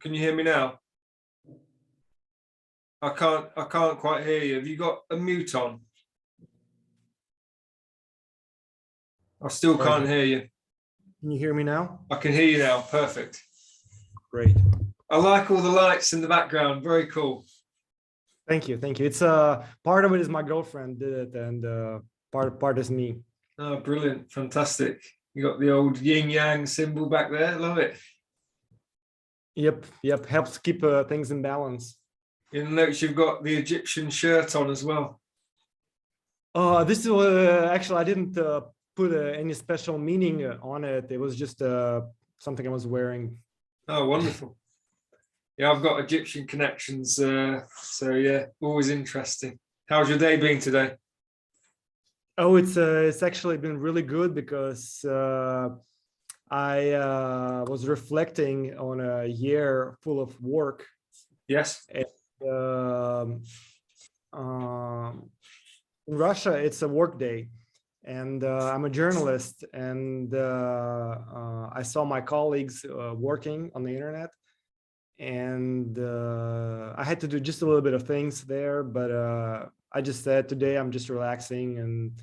Can you hear me now? I can't quite hear you. Have you got a mute on? I still can't hear you. Can you hear me now? I can hear you now. Perfect. Great. I like all the lights in the background. Very cool. Thank you. Thank you. It's part of it is my girlfriend did it, and part is me. Oh, brilliant. Fantastic. You got the old yin yang symbol back there. Love it. Yep. Helps keep things in balance. You'll notice you've got the Egyptian shirt on as well. This is actually I didn't put any special meaning on it. It was just something I was wearing. Oh, wonderful. Yeah, I've got Egyptian connections. So yeah, always interesting. How's your day been today? Oh, it's actually been really good because I was reflecting on a year full of work. Yes. And, in Russia, it's a work day, and I'm a journalist, and I saw my colleagues working on the internet, and I had to do just a little bit of things there, but I just said today I'm just relaxing and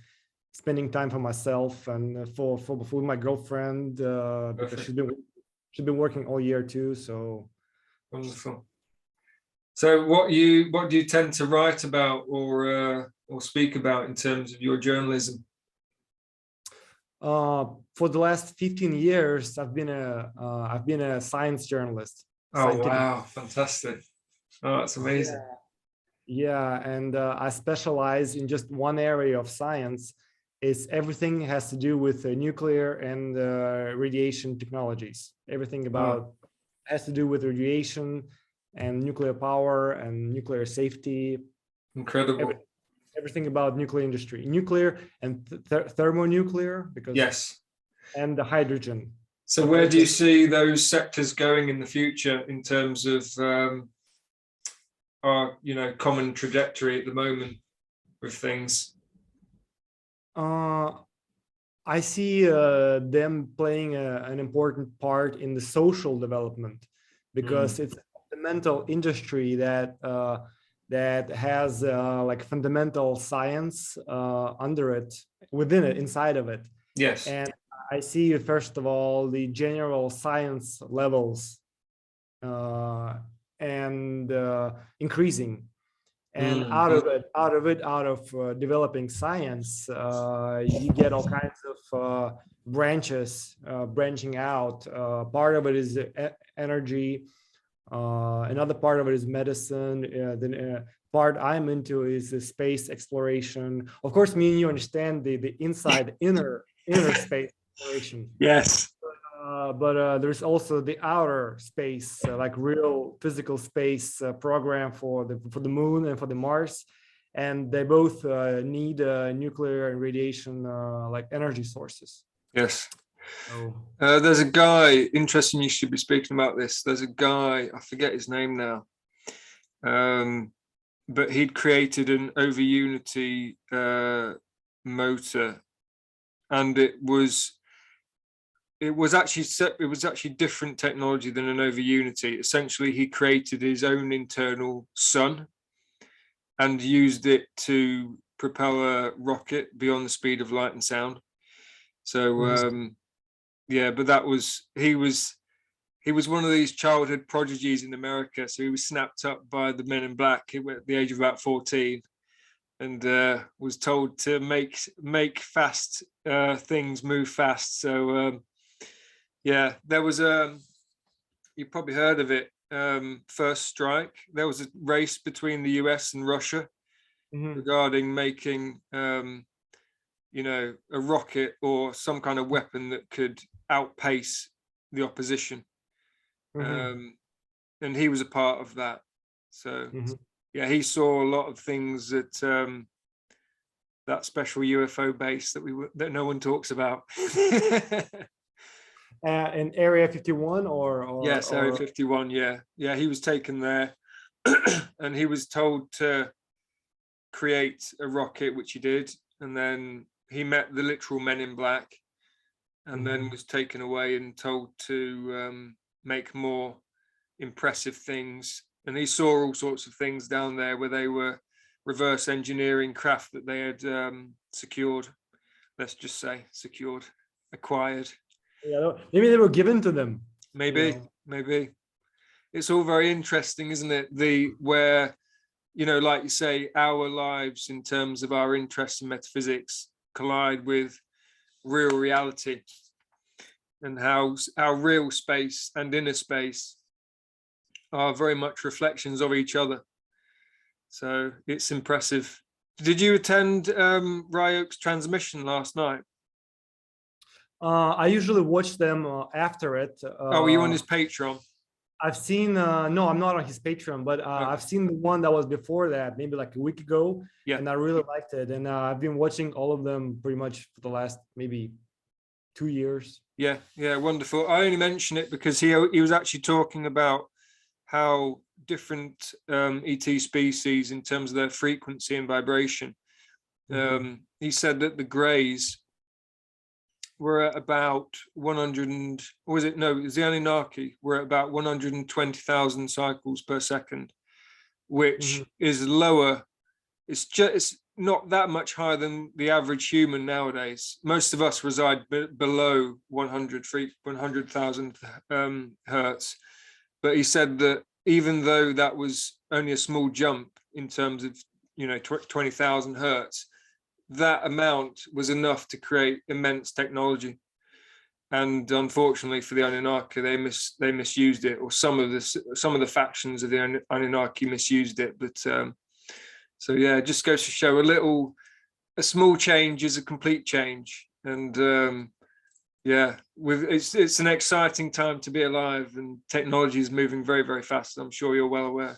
spending time for myself and for my girlfriend because she's been working all year too. So wonderful. So what do you tend to write about or speak about in terms of your journalism? For the last 15 years, I've been a science journalist. Oh, wow, fantastic. Oh, that's amazing. Yeah, and I specialize in just one area of science. It's everything has to do with nuclear and radiation technologies. Everything about has to do with radiation and nuclear power and nuclear safety. Incredible. Everything about nuclear industry, nuclear and thermonuclear, because yes, and the hydrogen. So where do you see those sectors going in the future in terms of our common trajectory at the moment with things? I see them playing an important part in the social development, because it's a fundamental industry that has like fundamental science under it, within it, inside of it. Yes. And I see, first of all, the general science levels and increasing. And out of developing science, you get all kinds of branches branching out. Part of it is energy. Another part of it is medicine. The part I'm into is the space exploration. Of course, me and you understand the inner space exploration. Yes. But there's also the outer space, like real physical space program for the moon and for the Mars, and they both need nuclear and radiation like energy sources. Yes. There's a guy, interesting you should be speaking about this. There's a guy, I forget his name now, but he'd created an over unity motor, and it was actually different technology than an over unity. Essentially, he created his own internal sun and used it to propel a rocket beyond the speed of light and sound. So yeah, but he was one of these childhood prodigies in America. So he was snapped up by the Men in Black at the age of about 14, and was told to make fast things move fast. So yeah, there was you probably heard of it, First Strike. There was a race between the US and Russia regarding making a rocket or some kind of weapon that could outpace the opposition. And he was a part of that. So yeah, he saw a lot of things at that special UFO base that no one talks about. In Area 51 or yes, Area 51. Yeah, he was taken there, and he was told to create a rocket, which he did, and then he met the literal Men in Black, and then was taken away and told to make more impressive things. And he saw all sorts of things down there where they were reverse engineering craft that they had secured. Let's just say secured, acquired. Yeah, maybe they were given to them. Maybe. It's all very interesting, isn't it? Where, like you say, our lives in terms of our interest in metaphysics collide with real reality, and how our real space and inner space are very much reflections of each other. So it's impressive. Did you attend Ryok's transmission last night? I usually watch them after it. Were you on his Patreon? I've seen, no, I'm not on his Patreon, but Okay. I've seen the one that was before that, maybe like a week ago. Yeah. And I really liked it. And I've been watching all of them pretty much for the last maybe 2 years. Yeah, wonderful. I only mention it because he was actually talking about how different ET species, in terms of their frequency and vibration, he said that the Greys were at about 100, it was the Anunnaki were at about 120,000 cycles per second, which is lower. It's not that much higher than the average human nowadays. Most of us reside below 100,000 hertz. But he said that even though that was only a small jump in terms of 20,000 hertz, that amount was enough to create immense technology. And unfortunately for the Anunnaki, they misused it, or some of the factions of the Anunnaki misused it. But so yeah, it just goes to show a small change is a complete change. And it's an exciting time to be alive, and technology is moving very, very fast. I'm sure you're well aware.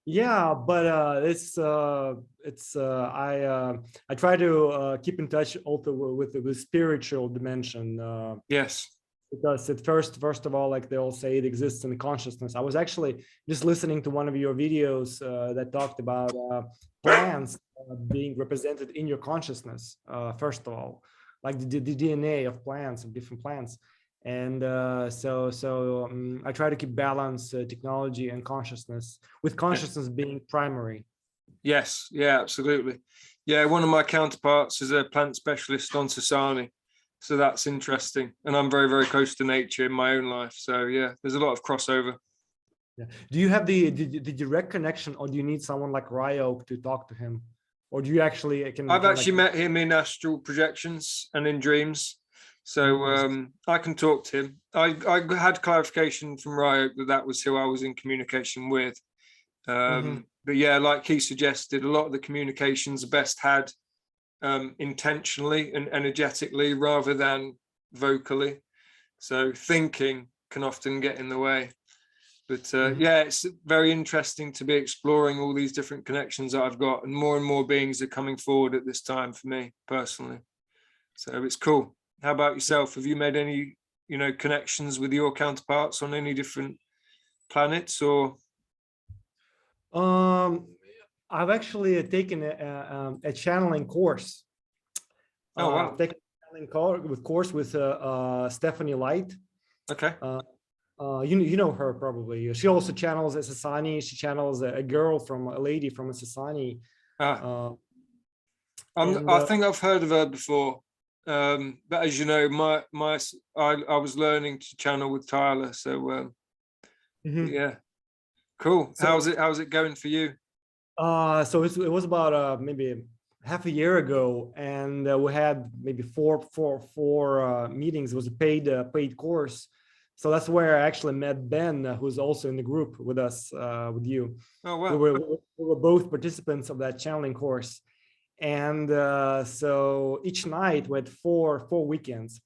Yeah, but I try to keep in touch also with the spiritual dimension. Yes. Because first of all, like they all say, it exists in the consciousness. I was actually just listening to one of your videos that talked about plants being represented in your consciousness. First of all, like the DNA of plants, of different plants. And so I try to keep balance, technology and consciousness, with consciousness being primary. Yes, yeah, absolutely. Yeah, one of my counterparts is a plant specialist on Sasani. So that's interesting. And I'm very, very close to nature in my own life. So yeah, there's a lot of crossover. Yeah. Do you have the direct connection, or do you need someone like Ryok to talk to him? Or do you actually I've actually met him in astral projections and in dreams. So I can talk to him. I had clarification from Ryok that was who I was in communication with. But yeah, like he suggested, a lot of the communications are best had intentionally and energetically rather than vocally. So thinking can often get in the way. But yeah, it's very interesting to be exploring all these different connections that I've got, and more beings are coming forward at this time for me personally. So it's cool. How about yourself? Have you made any, connections with your counterparts on any different planets, or? I've actually taken a channeling course. Oh wow! Taken a channeling course with Stephanie Light. Okay. You know her probably. She also channels a Sasani. She channels a lady from a Sasani. I think I've heard of her before. But as you know, I was learning to channel with Tyler. So yeah, cool. So, how's it going for you? So it was about maybe half a year ago, and we had maybe four meetings. It was a paid course. So that's where I actually met Ben, who's also in the group with us, with you. Oh wow! We were both participants of that channeling course, and so each night we had four weekends.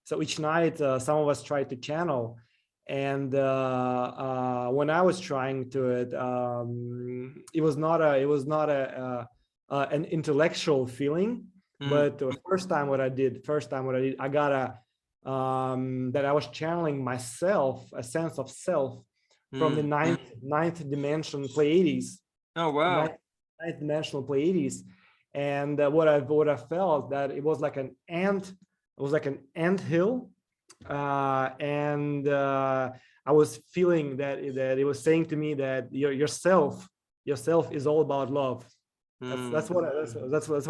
So each night some of us tried to channel, and when I was trying to it was not an intellectual feeling, but the first time what I did, I got that I was channeling myself, a sense of self from the ninth dimension Pleiades. Oh wow! Ninth dimensional Pleiades, and what I felt that it was like an ant. It was like an ant hill, and I I was feeling that it was saying to me that yourself is all about love. That's what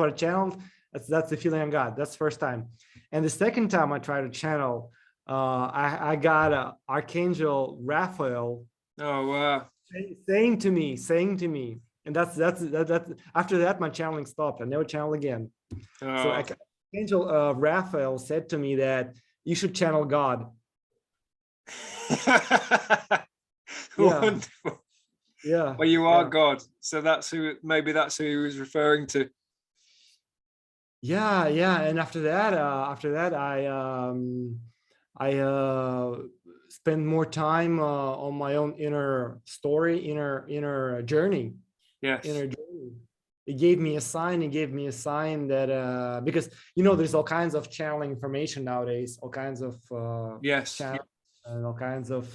I channeled. That's the feeling I got. That's the first time. And the second time I tried to channel, I got Archangel Raphael. Oh wow! Saying to me, and that's after that my channeling stopped. I never channeled again. So Archangel Raphael said to me that you should channel God. Wonderful. Yeah. Well, you are God, so that's who. Maybe that's who he was referring to. Yeah. And after that, I spend more time on my own inner story, inner journey. Yes. Inner journey. It gave me a sign. That because there's all kinds of channeling information nowadays, all kinds of channels and all kinds of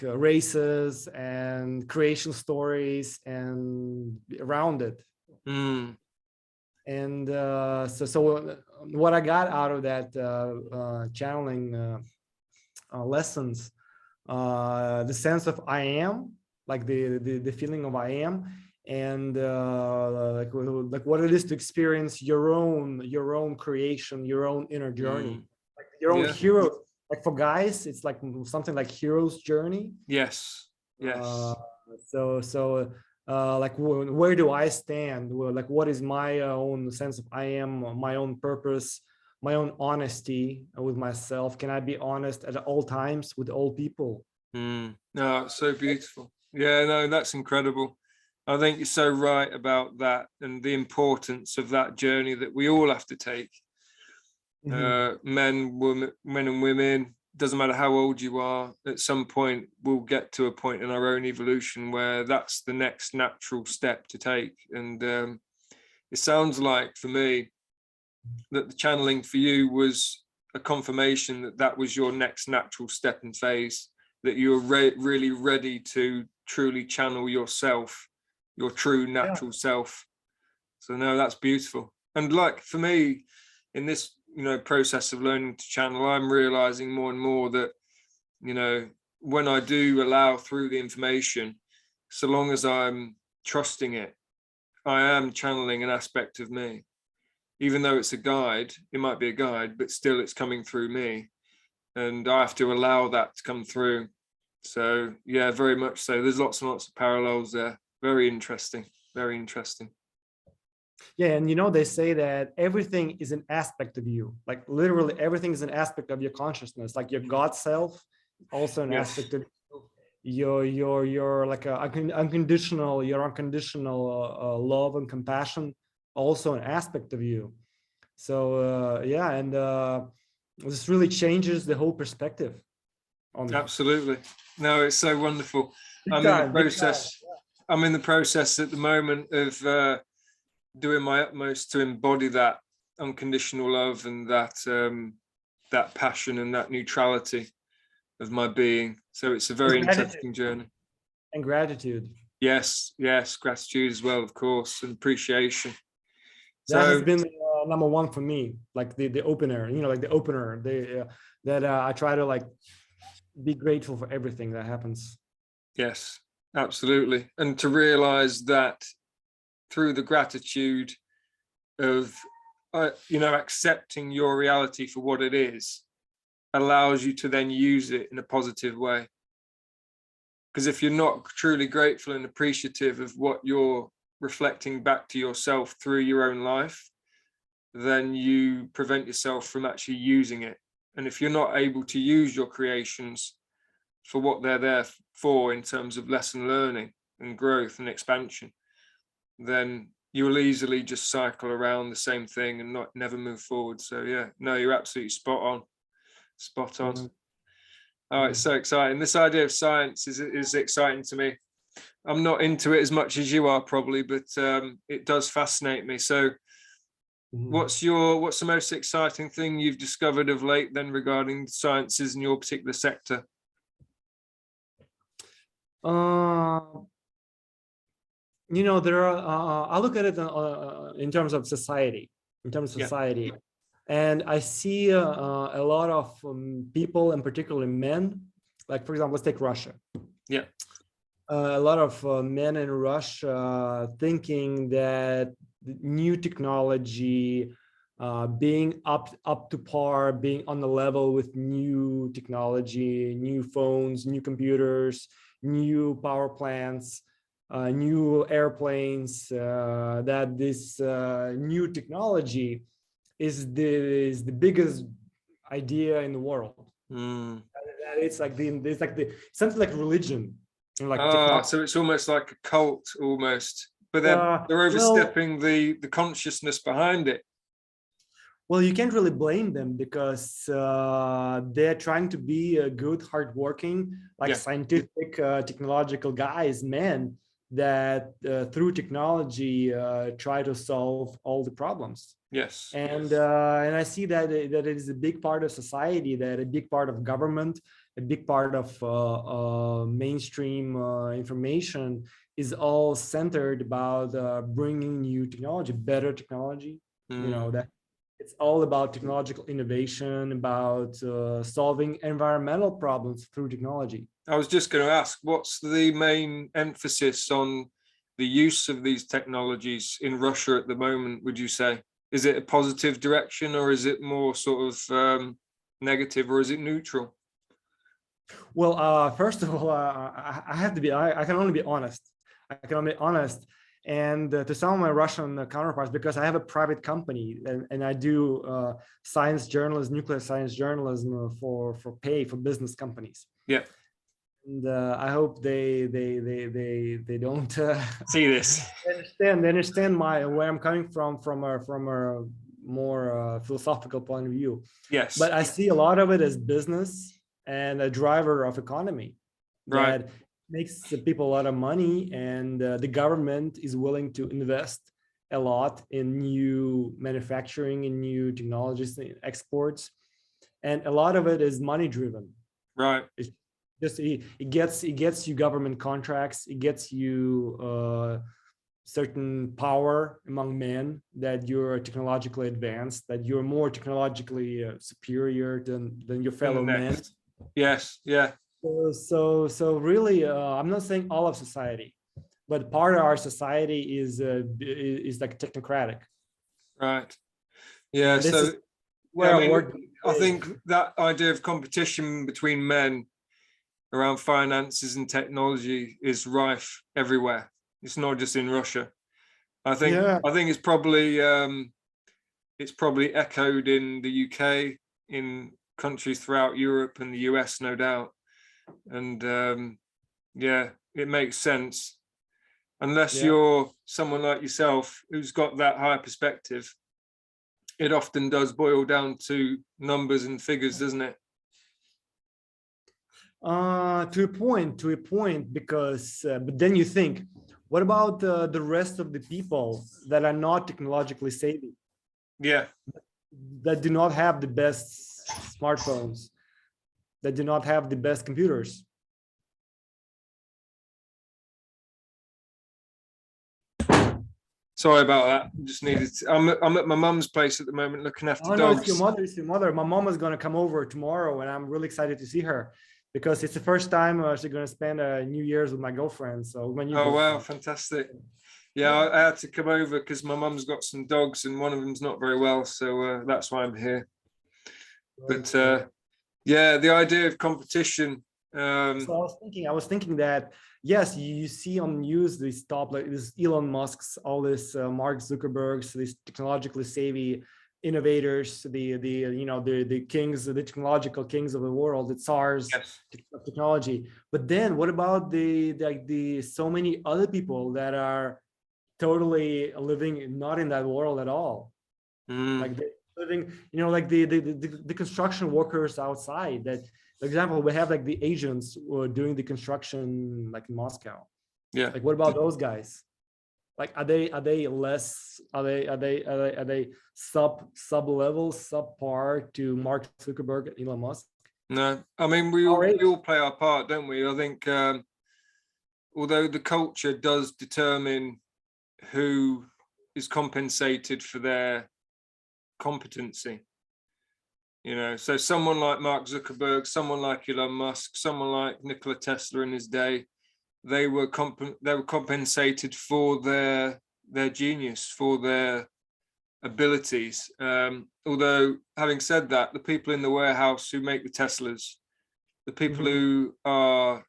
races and creation stories and around it. And so what I got out of that channeling lessons, the sense of I am, like the feeling of I am, and like what it is to experience your own creation, your own inner journey, like your own hero. Like for guys, it's like something like hero's journey. Yes. So like where do I stand? Well, like what is my own sense of I am, my own purpose, my own honesty with myself? Can I be honest at all times with all people? No, it's so beautiful. Yeah, no, that's incredible. I think you're so right about that and the importance of that journey that we all have to take. Men and women, doesn't matter how old you are, at some point we'll get to a point in our own evolution where that's the next natural step to take. And it sounds like for me that the channeling for you was a confirmation that that was your next natural step and phase, that you're really ready to truly channel yourself, your true natural self. So no, that's beautiful. And like for me in this process of learning to channel, I'm realizing more and more that when I do allow through the information, so long as I'm trusting it, I am channeling an aspect of me. Even though it's a guide, it might be a guide, but still it's coming through me, and I have to allow that to come through. So yeah, very much so. There's lots and lots of parallels there. Very interesting. Yeah, and they say that everything is an aspect of you. Like literally everything is an aspect of your consciousness. Like your God self, also an aspect of your like unconditional love and compassion, also an aspect of you. So this really changes the whole perspective on it. Absolutely. No, it's so wonderful. I'm in the process at the moment of doing my utmost to embody that unconditional love and that passion and that neutrality of my being. So it's a very interesting journey. And gratitude. Yes, gratitude as well, of course, and appreciation. That has been number one for me, like the opener, that I try to like be grateful for everything that happens. Yes, absolutely. And to realize that through the gratitude of accepting your reality for what it is, allows you to then use it in a positive way. Because if you're not truly grateful and appreciative of what you're reflecting back to yourself through your own life, then you prevent yourself from actually using it. And if you're not able to use your creations for what they're there for in terms of lesson learning and growth and expansion, then you'll easily just cycle around the same thing and never move forward. So yeah, no, you're absolutely spot on. Oh, it's so exciting. This idea of science is exciting to me. I'm not into it as much as you are probably, but it does fascinate me. So what's the most exciting thing you've discovered of late then regarding sciences in your particular sector? There are I look at it in terms of society, and I see a lot of people, and particularly men, Like, for example, let's take Russia. Yeah. A lot of men in Russia thinking that new technology, being up to par, being on the level with new technology, new phones, new computers, new power plants, new airplanes, that this new technology is the biggest idea in the world. That it's like the something like religion. Like so it's almost like a cult, almost, but they're overstepping the consciousness behind it. Well, you can't really blame them because they're trying to be a good, hardworking, like scientific, technological guys, men that through technology try to solve all the problems. Yes. And I see that it is a big part of society, that a big part of government, a big part of mainstream information is all centered about bringing new technology, better technology. You know, that it's all about technological innovation, about solving environmental problems through technology. I was just going to ask, what's the main emphasis on the use of these technologies in Russia at the moment, would you say? Is it a positive direction, or is it more sort of negative, or is it neutral? Well, first of all, I have to be, I can only be honest. I can only be honest. And to some of my Russian counterparts, because I have a private company and I do science journalism, nuclear science journalism for pay for business companies. Yeah. And I hope they don't see this. They understand where I'm coming from a more philosophical point of view. Yes. But I see a lot of it as business and a driver of economy that makes people a lot of money, and the government is willing to invest a lot in new manufacturing and new technologies and exports, and a lot of it is money driven. Right. It's just it gets you government contracts, it gets you certain power among men, that you're technologically advanced, that you're more technologically superior than your fellow men. Yes. Yeah. So really, I'm not saying all of society, but part of our society is like technocratic. Right. Yeah. So where I think that idea of competition between men around finances and technology is rife everywhere. It's not just in Russia. I think it's probably echoed in the UK, in countries throughout Europe and the US, no doubt. And yeah, it makes sense. Unless you're someone like yourself who's got that high perspective, it often does boil down to numbers and figures, doesn't it? To a point, because but then you think, what about the rest of the people that are not technologically savvy? Yeah. That do not have the best smartphones, that do not have the best computers. Sorry about that. Just needed to, I'm at my mum's place at the moment looking after dogs. No, it's your mother. My mom is going to come over tomorrow, and I'm really excited to see her because it's the first time she's going to spend New Year's with my girlfriend. So my new girlfriend. Wow, fantastic. Yeah, I had to come over because my mum's got some dogs and one of them's not very well, so that's why I'm here. But yeah, the idea of competition. So I was thinking that yes, you see on news this top, like this Elon Musk's, all this Mark Zuckerberg's, these technologically savvy innovators, the kings, the technological kings of the world, the tsars of technology. But then what about the so many other people that are totally living not in that world at all? Like they're living, like the construction workers outside that. For example, we have like the Asians who are doing the construction like in Moscow. Yeah. Like, what about those guys? Like, are they less? Are they sub level, subpar to Mark Zuckerberg and Elon Musk? No, I mean we all play our part, don't we? I think although the culture does determine who is compensated for their competency. So someone like Mark Zuckerberg, someone like Elon Musk, someone like Nikola Tesla in his day, they were compensated for their genius, for their abilities. Although, having said that, the people in the warehouse who make the Teslas, the people who are,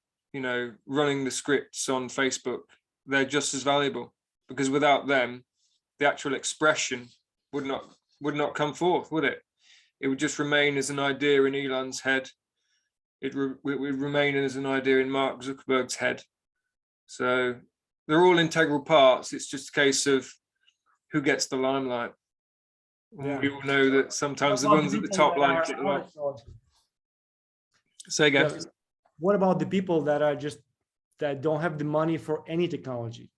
running the scripts on Facebook, they're just as valuable, because without them, the actual expression would not come forth, would it? It would just remain as an idea in Elon's head. It would remain as an idea in Mark Zuckerberg's head. So they're all integral parts. It's just a case of who gets the limelight. Yeah. We all know that sometimes the ones at the top like it. Say again. Yeah. What about the people that don't have the money for any technology?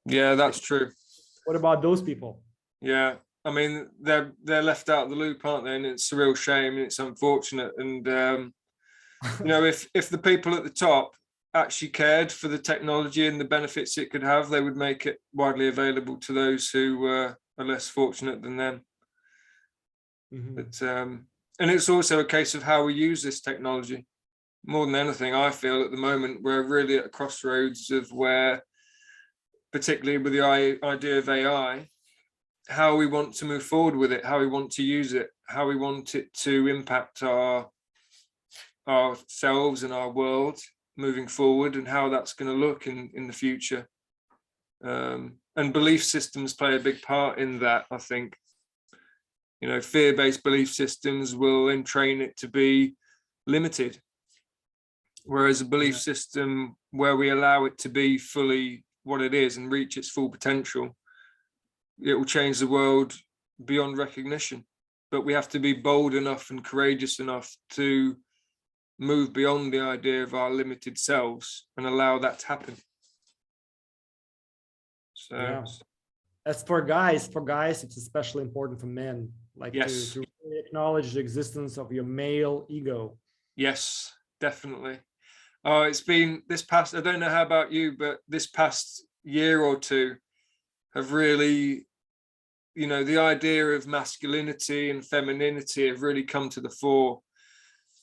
Yeah, that's true. What about those people? Yeah, I mean, they're left out of the loop, aren't they? And it's a real shame, and it's unfortunate. And if the people at the top actually cared for the technology and the benefits it could have, they would make it widely available to those who are less fortunate than them. But and it's also a case of how we use this technology. More than anything, I feel at the moment we're really at a crossroads of where, particularly with the idea of AI, how we want to move forward with it, how we want to use it, how we want it to impact ourselves and our world moving forward, and how that's going to look in the future. And belief systems play a big part in that, I think. Fear-based belief systems will entrain it to be limited, whereas a belief system where we allow it to be fully what it is and reach its full potential, it will change the world beyond recognition. But we have to be bold enough and courageous enough to move beyond the idea of our limited selves and allow that to happen. So yeah. As for guys, it's especially important for men, like yes, to really acknowledge the existence of your male ego. Yes, definitely. Oh, it's been this past, I don't know how about you, but this past year or two have really, the idea of masculinity and femininity have really come to the fore,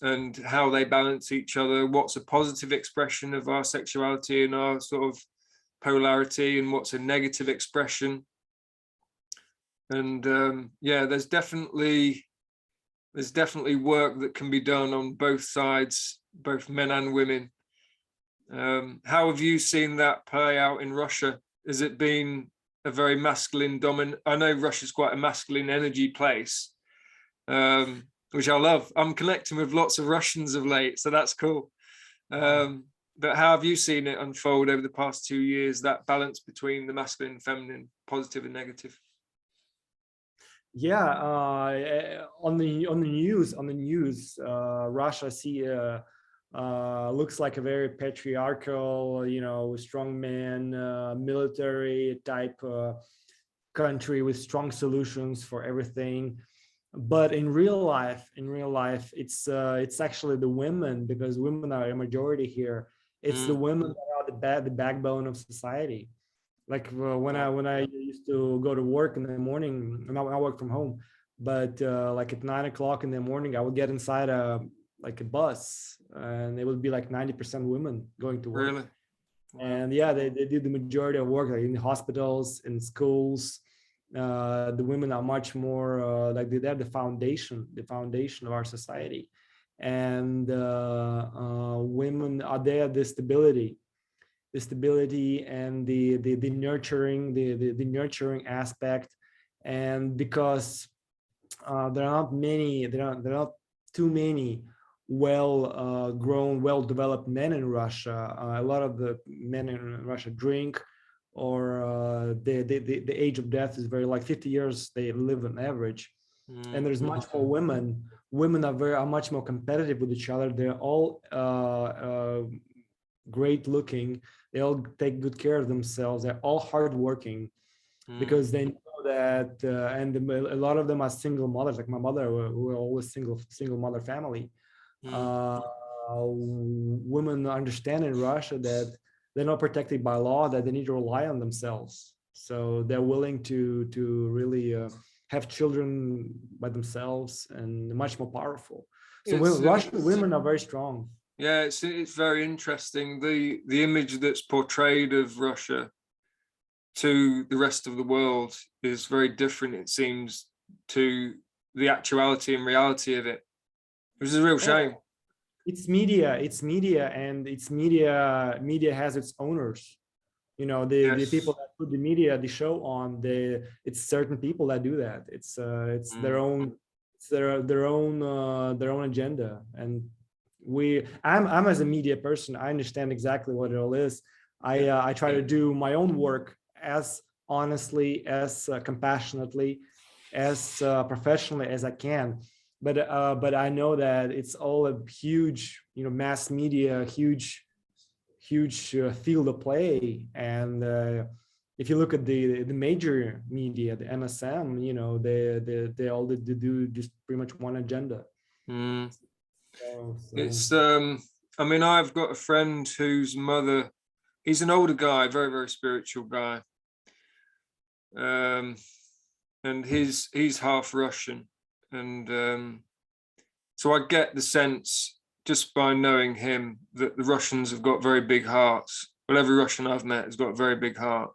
and how they balance each other, what's a positive expression of our sexuality and our sort of polarity, and what's a negative expression. And there's definitely work that can be done on both sides, both men and women. How have you seen that play out in Russia? Has it been a very masculine dominant? I know Russia's quite a masculine energy place, which I love. I'm connecting with lots of Russians of late, so that's cool. But how have you seen it unfold over the past 2 years, that balance between the masculine and feminine, positive and negative? Yeah, on the news, Russia looks like a very patriarchal, strongman, military type country with strong solutions for everything. But in real life, it's actually the women, because women are a majority here. It's the women that are the backbone of society. Like when I used to go to work in the morning, and I work from home, but like at 9 o'clock in the morning, I would get inside a bus, and it would be like 90% women going to work. Really? Wow. And yeah, they do the majority of work, like in hospitals, in schools. The women are much more like they're the foundation of our society, and women are there, the stability and the nurturing, the nurturing aspect. And because there are not too many well-grown, well-developed men in Russia. A lot of the men in Russia drink, or the age of death is very, like 50 years they live on average. And there's much more women. Women are much more competitive with each other. They're all great looking. They all take good care of themselves. They're all hardworking, because they know that, and a lot of them are single mothers, like my mother, who are always single mother family. Women understand in Russia that they're not protected by law, that they need to rely on themselves. So they're willing to really have children by themselves and much more powerful. So It's, Russian women are very strong. yeah, it's very interesting. The image that's portrayed of Russia to the rest of the world is very different, it seems, to the actuality and reality of it, which is a real shame. It's media, and media has its owners. You know, the people that put the media, the show on, it's certain people that do that. It's their own, their own agenda. And I'm as a media person, I understand exactly what it all is. I try to do my own work as honestly, as compassionately, as professionally as I can. But I know that it's all a huge, mass media, huge field of play. And if you look at the major media, the MSM, they all do just pretty much one agenda. It's I mean, I've got a friend whose mother, he's an older guy, very, very spiritual guy, and he's half Russian, and so I get the sense just by knowing him that the Russians have got very big hearts. Well, every Russian I've met has got a very big heart,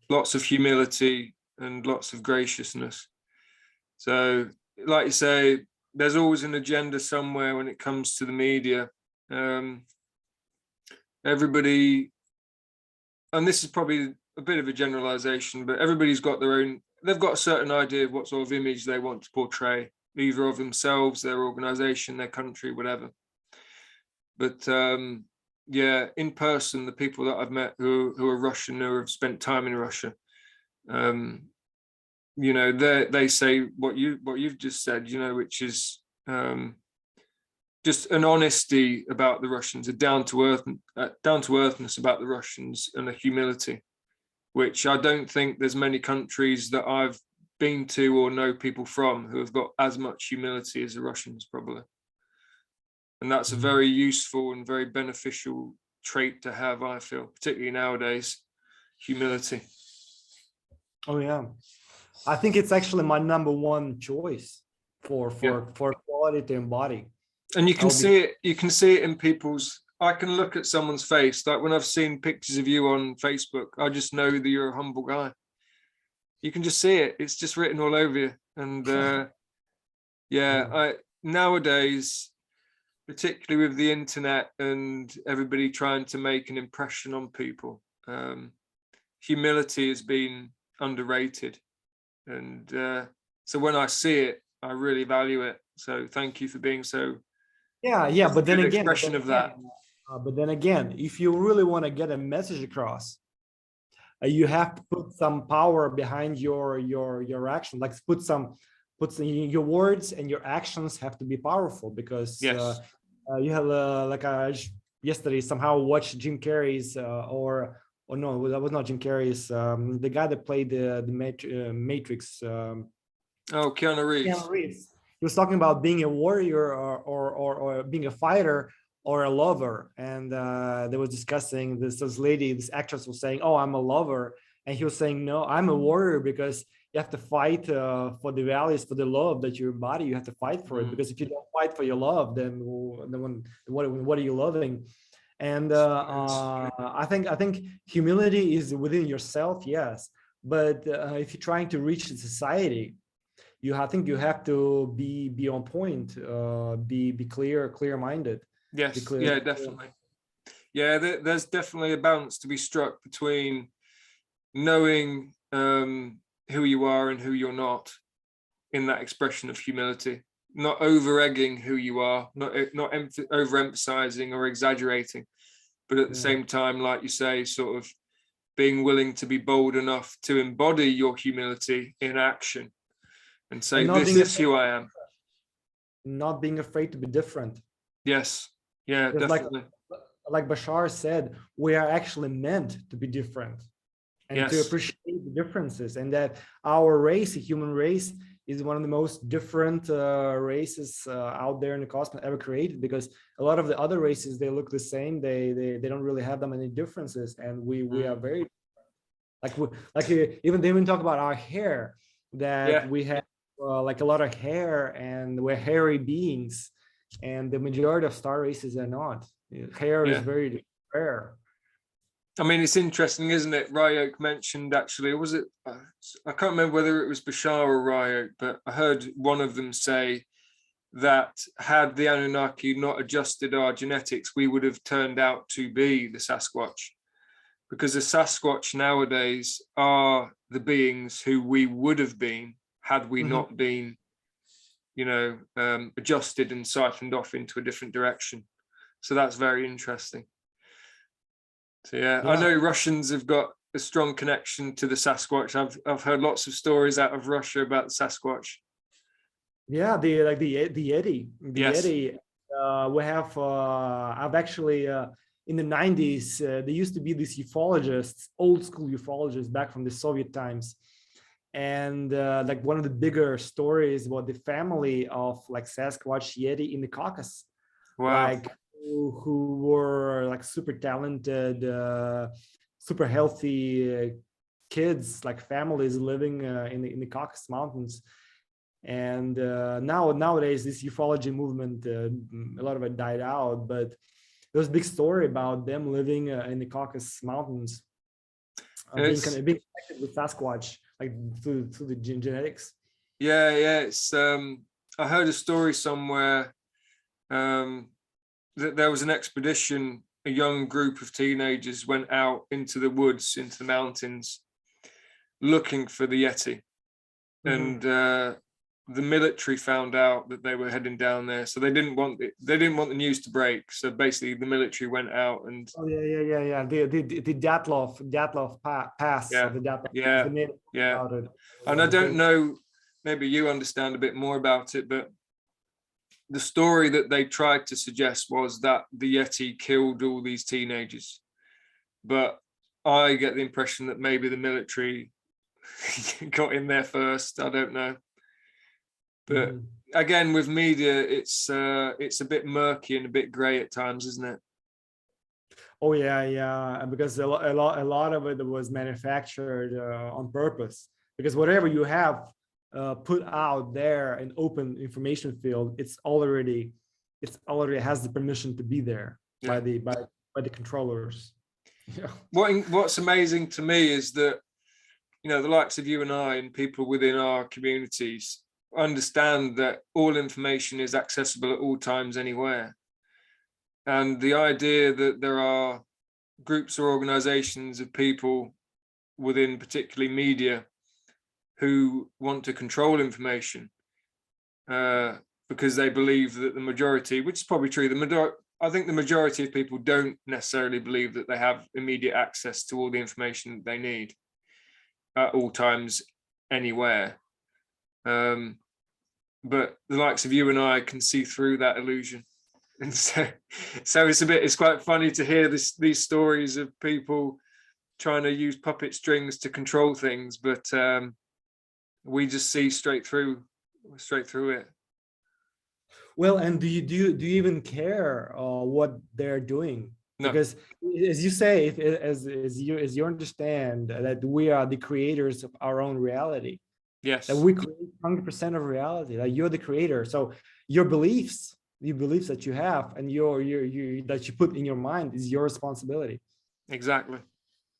lots of humility and lots of graciousness. So, like you say, there's always an agenda somewhere when it comes to the media. Everybody, and this is probably a bit of a generalization, but everybody's got their own, they've got a certain idea of what sort of image they want to portray, either of themselves, their organization, their country, whatever. But yeah, in person, the people that I've met who are Russian, who have spent time in Russia, they say what you've just said, which is just an honesty about the Russians, a down to earthness about the Russians, and a humility, which I don't think there's many countries that I've been to or know people from who have got as much humility as the Russians, probably. And that's a very useful and very beneficial trait to have, I feel, particularly nowadays, humility. Oh yeah, I think it's actually my number one choice for quality to embody. And you can see it in people's, I can look at someone's face, like when I've seen pictures of you on Facebook, I just know that you're a humble guy. You can just see it. It's just written all over you. And nowadays, particularly with the internet and everybody trying to make an impression on people, humility has been underrated. And so when I see it, I really value it. So thank you for being so. Yeah. But then again, but then again, if you really want to get a message across, you have to put some power behind your action. Like put your words and your actions have to be powerful, because you have yesterday somehow watched Jim Carrey's or no, that was not Jim Carrey's, the guy that played the Matrix. Keanu Reeves. Keanu Reeves. He was talking about being a warrior or being a fighter or a lover, and they were discussing this actress was saying, oh, I'm a lover, and he was saying, no, I'm a warrior, because you have to fight for the values, for the love that you embody. You have to fight for it, because if you don't fight for your love, then what are you loving? And I think humility is within yourself, yes, but if you're trying to reach the society, I think you have to be on point, be clear-minded. Yes, yeah, definitely. Yeah, there's definitely a balance to be struck between knowing who you are and who you're not in that expression of humility, not over-egging who you are, not overemphasizing or exaggerating, but at the same time, like you say, sort of being willing to be bold enough to embody your humility in action and say, this is who I am. Not being afraid to be different. Yes. Yeah, definitely. Like Bashar said, we are actually meant to be different and to appreciate the differences, and that our race, the human race, is one of the most different races out there in the cosmos ever created, because a lot of the other races, they look the same. They don't really have that many differences, and we are very like even they even talk about our hair. that we have like a lot of hair and we're hairy beings, and the majority of star races are not. Hair is very rare. I mean, it's interesting, isn't it? Ryok mentioned, actually, was it? I can't remember whether it was Bashar or Ryok, but I heard one of them say that had the Anunnaki not adjusted our genetics, we would have turned out to be the Sasquatch. Because the Sasquatch nowadays are the beings who we would have been had we not been, adjusted and siphoned off into a different direction. So that's very interesting. So yeah, I know Russians have got a strong connection to the Sasquatch. I've heard lots of stories out of Russia about the Sasquatch. Yeah, the Yeti. Yeti. We have. I've actually in the 90s. There used to be these ufologists, old school ufologists back from the Soviet times, and like one of the bigger stories about the family of like Sasquatch Yeti in the Caucasus. Wow. Like who were like super talented, super healthy kids, like families living in the Caucasus Mountains. And nowadays, this ufology movement, a lot of it died out, but there was a big story about them living in the Caucasus Mountains, being connected with Sasquatch, like through the genetics. Yeah. It's I heard a story somewhere that there was an expedition. A young group of teenagers went out into the woods, into the mountains, looking for the Yeti, and the military found out that they were heading down there, so they didn't want the news to break. So basically, the military went out and the Dyatlov Pass. Yeah, The Dyatlov, yeah, the name yeah. about it. And I don't know, maybe you understand a bit more about it, but the story that they tried to suggest was that the Yeti killed all these teenagers. But I get the impression that maybe the military got in there first. I don't know. But again, with media, it's a bit murky and a bit grey at times, isn't it? Oh yeah, because a lot of it was manufactured on purpose. Because whatever you have put out there in open information field, it's already has the permission to be there by the controllers. Yeah. What's amazing to me is that the likes of you and I and people within our communities understand that all information is accessible at all times, anywhere. And the idea that there are groups or organizations of people within particularly media who want to control information because they believe that the majority, which is probably true, I think the majority of people don't necessarily believe that they have immediate access to all the information that they need at all times, anywhere. But the likes of you and I can see through that illusion. And so it's quite funny to hear these stories of people trying to use puppet strings to control things, but we just see straight through it. Well, and do you even care what they're doing? No. Because as you say, as you understand that we are the creators of our own reality. Yes. That we create 100% of reality. That you're the creator. So your beliefs that you have and that you put in your mind is your responsibility. Exactly.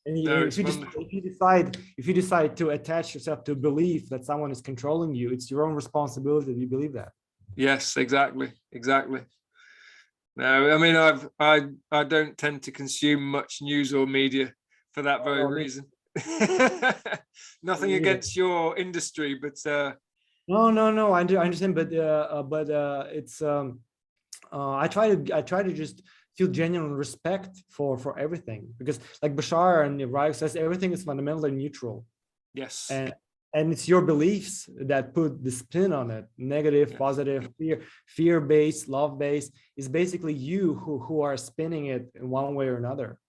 And if you decide to attach yourself to a belief that someone is controlling you, it's your own responsibility that you believe that. Yes, exactly. No, I mean, I don't tend to consume much news or media for that very reason. Nothing against your industry, but no, I understand, but it's I try to just feel genuine respect for everything, because like Bashar and Ryok says, everything is fundamentally neutral. Yes. And it's your beliefs that put the spin on it. Negative, positive, fear-based, love-based. Is basically you who are spinning it in one way or another.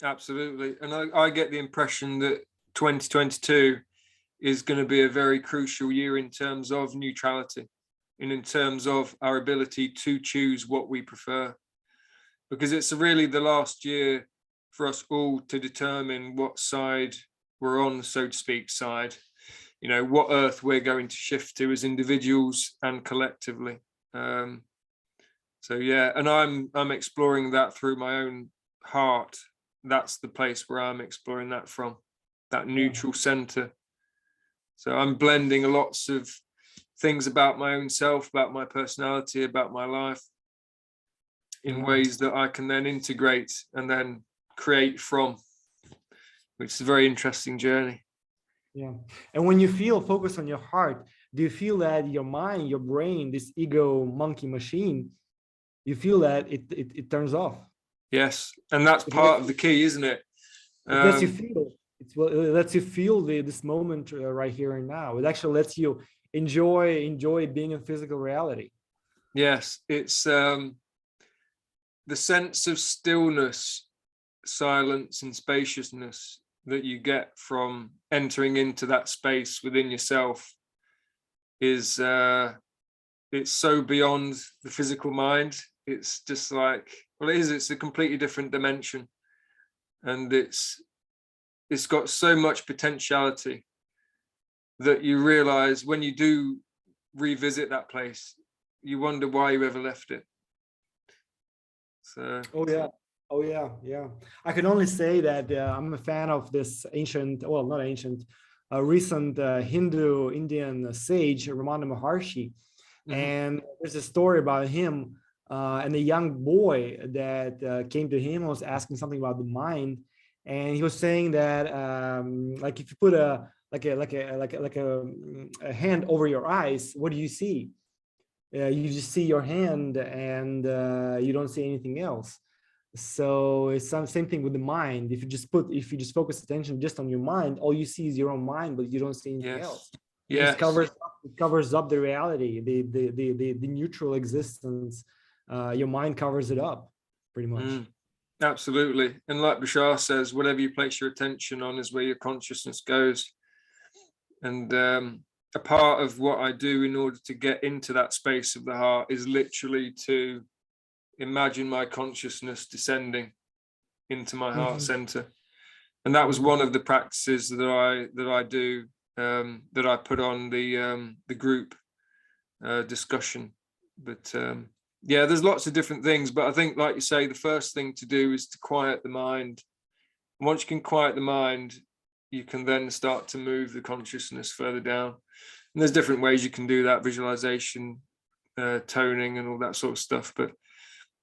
Absolutely. And I get the impression that 2022 is going to be a very crucial year in terms of neutrality and in terms of our ability to choose what we prefer. Because it's really the last year for us all to determine what side we're on, so to speak, side. what earth we're going to shift to as individuals and collectively. So yeah, and I'm exploring that through my own heart. That's the place where I'm exploring that from, that neutral center. So I'm blending lots of things about my own self, about my personality, about my life, in ways that I can then integrate and then create from, which is a very interesting journey. Yeah. And when you feel focus on your heart, do you feel that your mind, your brain, this ego monkey machine, you feel that it turns off? Yes. And that's part of the key, isn't it? It lets you feel. It lets you feel this moment right here and now. It actually lets you enjoy being in physical reality. Yes. It's the sense of stillness, silence, and spaciousness that you get from entering into that space within yourself is it's so beyond the physical mind. It's just like, well, it's a completely different dimension, and it's got so much potentiality that you realize when you do revisit that place, you wonder why you ever left it. So Oh yeah. I can only say that I'm a fan of this ancient, well, not ancient, recent Hindu Indian sage Ramana Maharshi. And there's a story about him and a young boy that came to him and was asking something about the mind, and he was saying that like if you put a hand over your eyes, what do you see? You just see your hand, and you don't see anything else. So it's some same thing with the mind. If you just focus attention just on your mind, all you see is your own mind, but you don't see anything else. It just covers up the reality, the neutral existence. Your mind covers it up pretty much. Absolutely. And like Bashar says, whatever you place your attention on is where your consciousness goes. And a part of what I do in order to get into that space of the heart is literally to imagine my consciousness descending into my heart center. And that was one of the practices that I do, that I put on the group discussion. But yeah, there's lots of different things, but I think, like you say, the first thing to do is to quiet the mind. Once you can quiet the mind, you can then start to move the consciousness further down. And there's different ways you can do that: visualization, toning, and all that sort of stuff. But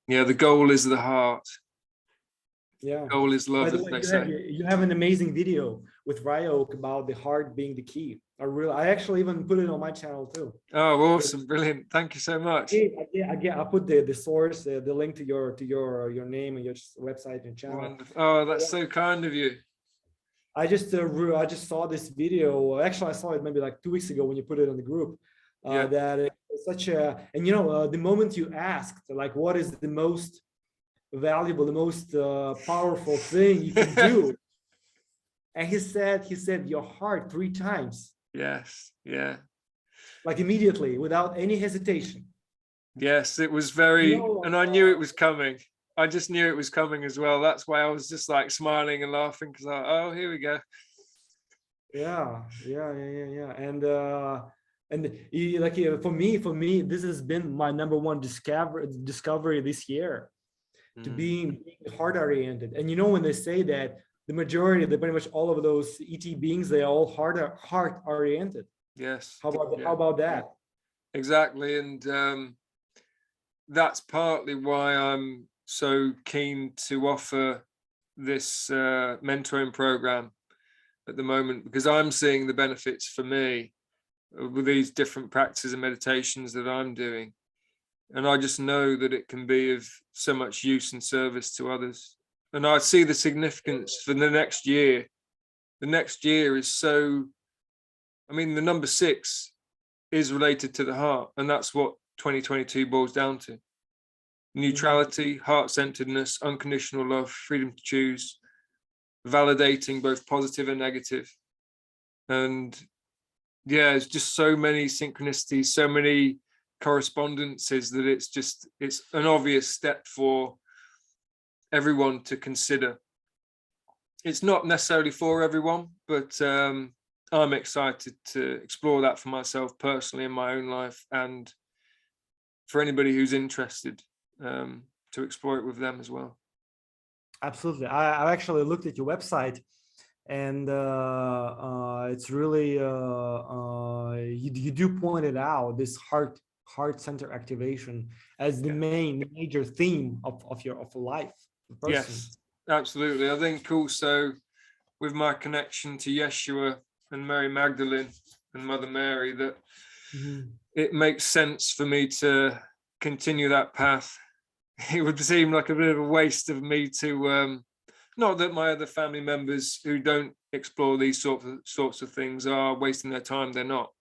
yeah, the goal is the heart. Yeah. The goal is love, as they say. You have an amazing video with Ryok about the heart being the key. I actually even put it on my channel too. Oh, awesome. Brilliant. Thank you so much. I put the source, the link to your name and your website and channel. Wonderful. Oh, that's so kind of you. I just saw this video. Actually, I saw it maybe like 2 weeks ago when you put it on the group. That it's such a, and the moment you asked, like, what is the most valuable, the most powerful thing you can do, and he said your heart 3 times. Yes. Yeah. Like immediately, without any hesitation. Yes, it was very, and I knew it was coming. I just knew it was coming as well. That's why I was just like smiling and laughing, because oh, here we go. Yeah. And like for me, this has been my number one discovery this year, to being heart oriented. And when they say that the majority, pretty much all of those ET beings, they are all heart oriented. Yes. How about that? Exactly. And that's partly why I'm so keen to offer this mentoring program at the moment, because I'm seeing the benefits for me with these different practices and meditations that I'm doing. And I just know that it can be of so much use and service to others. And I see the significance for the next year. The next year is so, I mean, the number 6 is related to the heart. And that's what 2022 boils down to. Neutrality, heart-centeredness, unconditional love, freedom to choose, validating both positive and negative. And yeah, it's just so many synchronicities, so many correspondences, that it's an obvious step for everyone to consider. It's not necessarily for everyone, but I'm excited to explore that for myself personally in my own life, and for anybody who's interested, to explore it with them as well. Absolutely. I actually looked at your website, and it's really you do point it out, this heart center activation as the major theme of your life person. Yes, absolutely. I think also with my connection to Yeshua and Mary Magdalene and Mother Mary, that it makes sense for me to continue that path. It would seem like a bit of a waste of me to, not that my other family members who don't explore these sorts of things are wasting their time, they're not.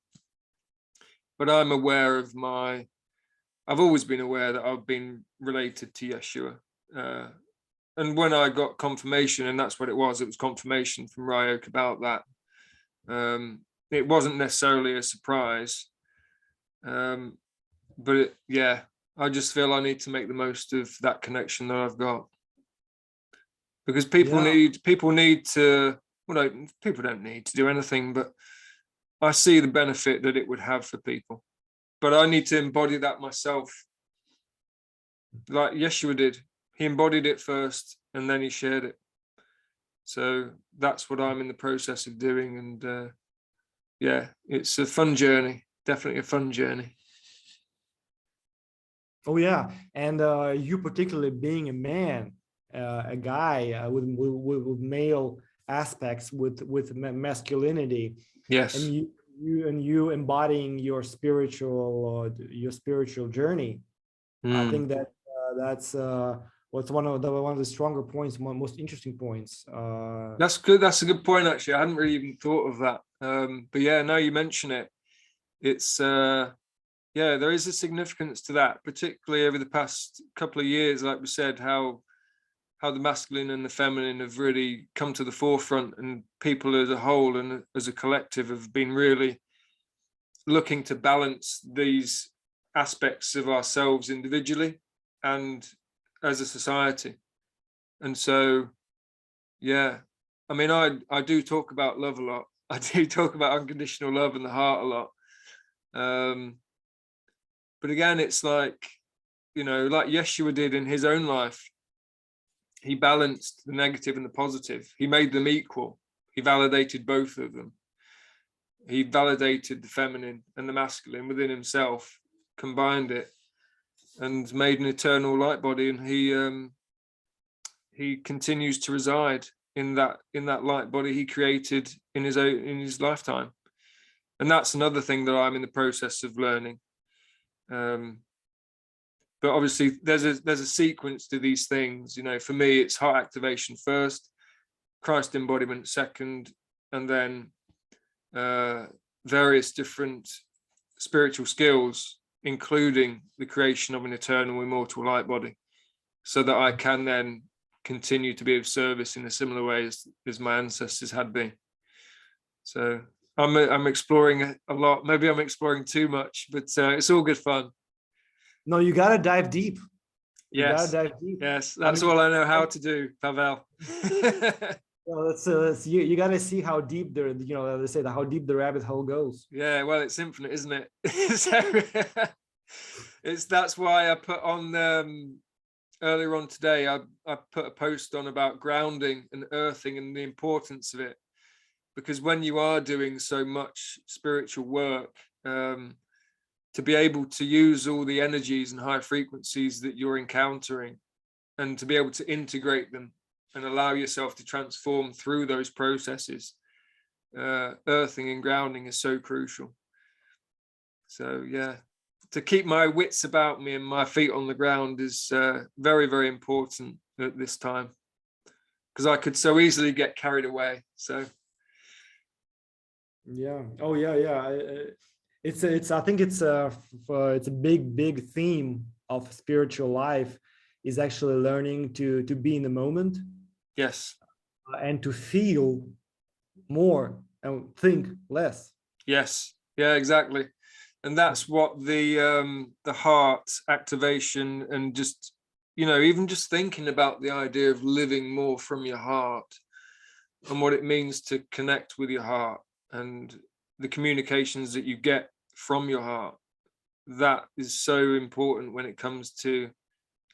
But I'm aware of I've always been aware that I've been related to Yeshua. And when I got confirmation, and that's what it was confirmation from Ryok about that. It wasn't necessarily a surprise. But I just feel I need to make the most of that connection that I've got, because people need to, well, no, people don't need to do anything, but I see the benefit that it would have for people, but I need to embody that myself, like Yeshua did. He embodied it first and then he shared it. So that's what I'm in the process of doing. And it's a fun journey, definitely a fun journey. Oh yeah, and you particularly being a man, a guy with male aspects, with masculinity. Yes. And you embodying your spiritual journey. I think that that's what's one of the stronger points, most interesting points. That's good. That's a good point, actually. I hadn't really even thought of that. But yeah, now you mention it, it's there is a significance to that, particularly over the past couple of years. Like we said, how the masculine and the feminine have really come to the forefront, and people as a whole and as a collective have been really looking to balance these aspects of ourselves individually and as a society. And so, I mean, I do talk about love a lot. I do talk about unconditional love and the heart a lot. But again, it's like, like Yeshua did in his own life. He balanced the negative and the positive. He made them equal. He validated both of them. He validated the feminine and the masculine within himself, combined it, and made an eternal light body. And he continues to reside in that light body he created in his lifetime. And that's another thing that I'm in the process of learning. But obviously there's a sequence to these things. For me, it's heart activation first, Christ embodiment second, and then various different spiritual skills, including the creation of an eternal immortal light body, so that I can then continue to be of service in a similar way as my ancestors had been. So I'm exploring a lot. Maybe I'm exploring too much, but it's all good fun. No, you gotta dive deep. Yes, that's all I know how to do, Pavel. Well, you gotta see how deep they say how deep the rabbit hole goes. Yeah, well, it's infinite, isn't it? That's why I put on earlier on today. I put a post on about grounding and earthing and the importance of it, because when you are doing so much spiritual work, to be able to use all the energies and high frequencies that you're encountering, and to be able to integrate them and allow yourself to transform through those processes, earthing and grounding is so crucial. So to keep my wits about me and my feet on the ground is very, very important at this time, because I could so easily get carried away. So I think it's a big theme of spiritual life, is actually learning to be in the moment. Yes. And to feel more and think less. Yes. Yeah, exactly. And that's what the heart activation, and just, even just thinking about the idea of living more from your heart and what it means to connect with your heart. and the communications that you get from your heart. That is so important when it comes to,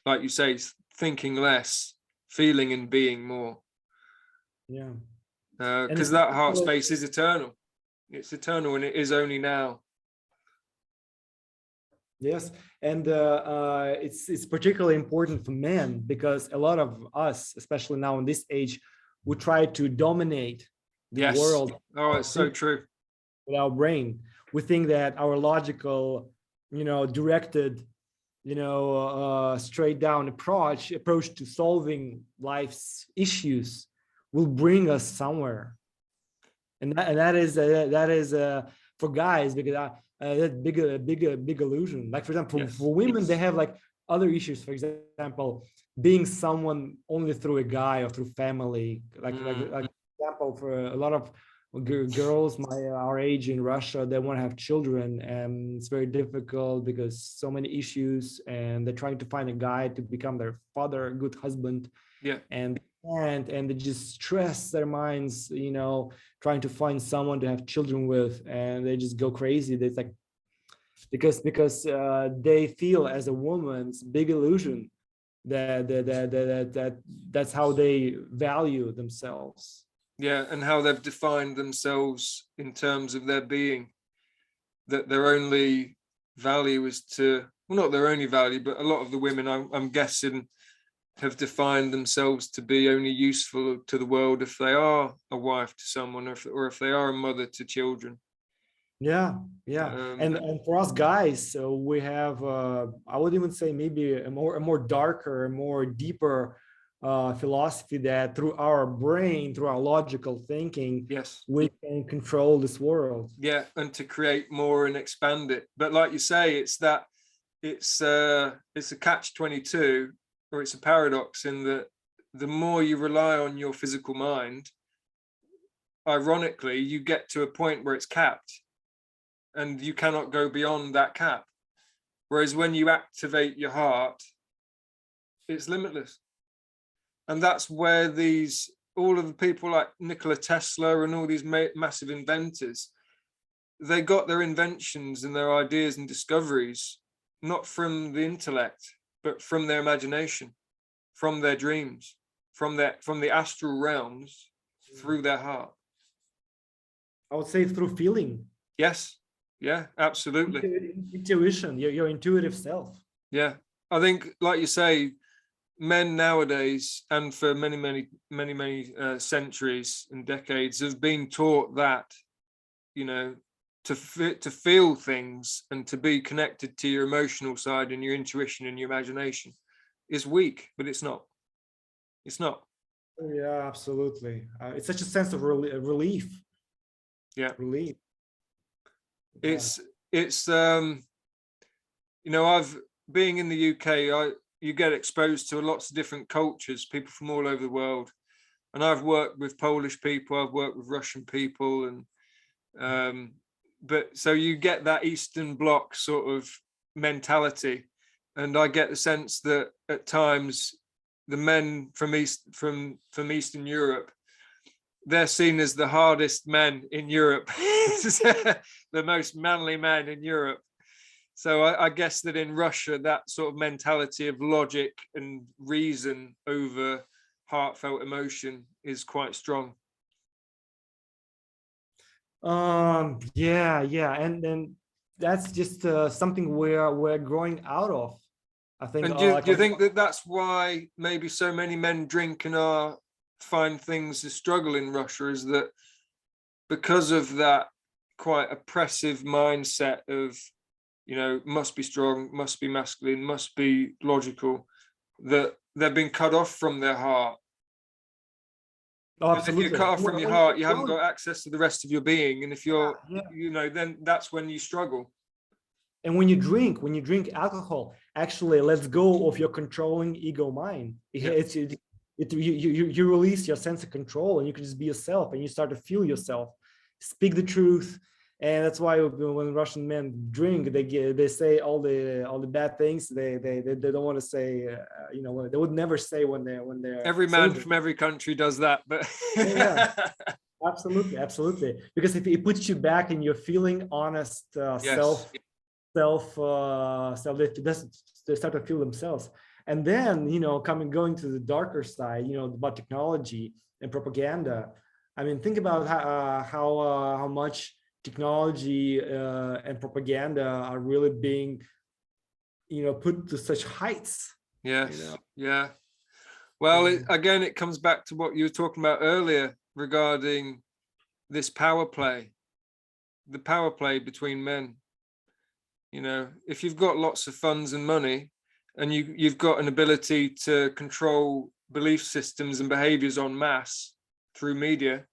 like you say, thinking less, feeling and being more. Yeah. Because that heart space is eternal. It's eternal, and it is only now. Yes, and it's particularly important for men, because a lot of us, especially now in this age, we try to dominate the Yes. world. Oh, it's so true. With our brain, we think that our logical, directed, straight down approach to solving life's issues will bring us somewhere, and that is for guys, because that big illusion. Like, for example, Yes. for women, they have like other issues. For example, being someone only through a guy or through family. Like example, for a lot of girls our age in Russia, they want to have children, and it's very difficult because so many issues, and they're trying to find a guy to become their father, a good husband. Yeah. And they just stress their minds, trying to find someone to have children with, and they just go crazy. It's like, because they feel as a woman, it's a big illusion that's how they value themselves. Yeah, and how they've defined themselves in terms of their being, that their only value is to, well, not their only value, but a lot of the women, I'm guessing, have defined themselves to be only useful to the world if they are a wife to someone, or if they are a mother to children. Yeah. And for us guys, so we have I would even say maybe a more darker, a more deeper philosophy, that through our brain, through our logical thinking, yes, we can control this world. Yeah, and to create more and expand it. But like you say, it's a catch-22, or it's a paradox, in that the more you rely on your physical mind, ironically, you get to a point where it's capped, and you cannot go beyond that cap. Whereas when you activate your heart, it's limitless. And that's where all of the people like Nikola Tesla and all these massive inventors, they got their inventions and their ideas and discoveries not from the intellect, but from their imagination, from their dreams, from the astral realms, through their heart. I would say through feeling. Yes. Yeah, absolutely. Intuition, your intuitive self. Yeah, I think, like you say, men nowadays, and for many centuries and decades, have been taught that, to feel things and to be connected to your emotional side and your intuition and your imagination is weak, but it's not. It's not. Yeah, absolutely. It's such a sense of relief. Yeah, relief. It's I've being in the UK, you get exposed to lots of different cultures, people from all over the world, and I've worked with Polish people, I've worked with Russian people, and but so you get that Eastern Bloc sort of mentality, and I get the sense that at times the men from Eastern Europe, they're seen as the hardest men in Europe, the most manly men in Europe. So I guess that in Russia, that sort of mentality of logic and reason over heartfelt emotion is quite strong. Yeah, and then that's just something we're growing out of, I think. And do you think that that's why maybe so many men drink and find things a struggle in Russia, is that because of that quite oppressive mindset of, must be strong, must be masculine, must be logical, that they've been cut off from their heart? Oh, absolutely. If you're cut off from your heart, you haven't got access to the rest of your being. And if you're, then that's when you struggle. And when you drink alcohol, actually lets go of your controlling ego mind. You release your sense of control, and you can just be yourself, and you start to feel yourself, speak the truth. And that's why when Russian men drink, they say all the bad things they don't want to say. They would never say when they're every man from every country does that, but yeah. Absolutely, absolutely. Because if it puts you back in your feeling honest Yes. self, they start to feel themselves. And then, going to the darker side, about technology and propaganda. I mean, think about how much technology and propaganda are really being, put to such heights. Yes. Yeah. Well, again, it comes back to what you were talking about earlier regarding this power play, the power play between men. If you've got lots of funds and money, and you've got an ability to control belief systems and behaviors en masse through media,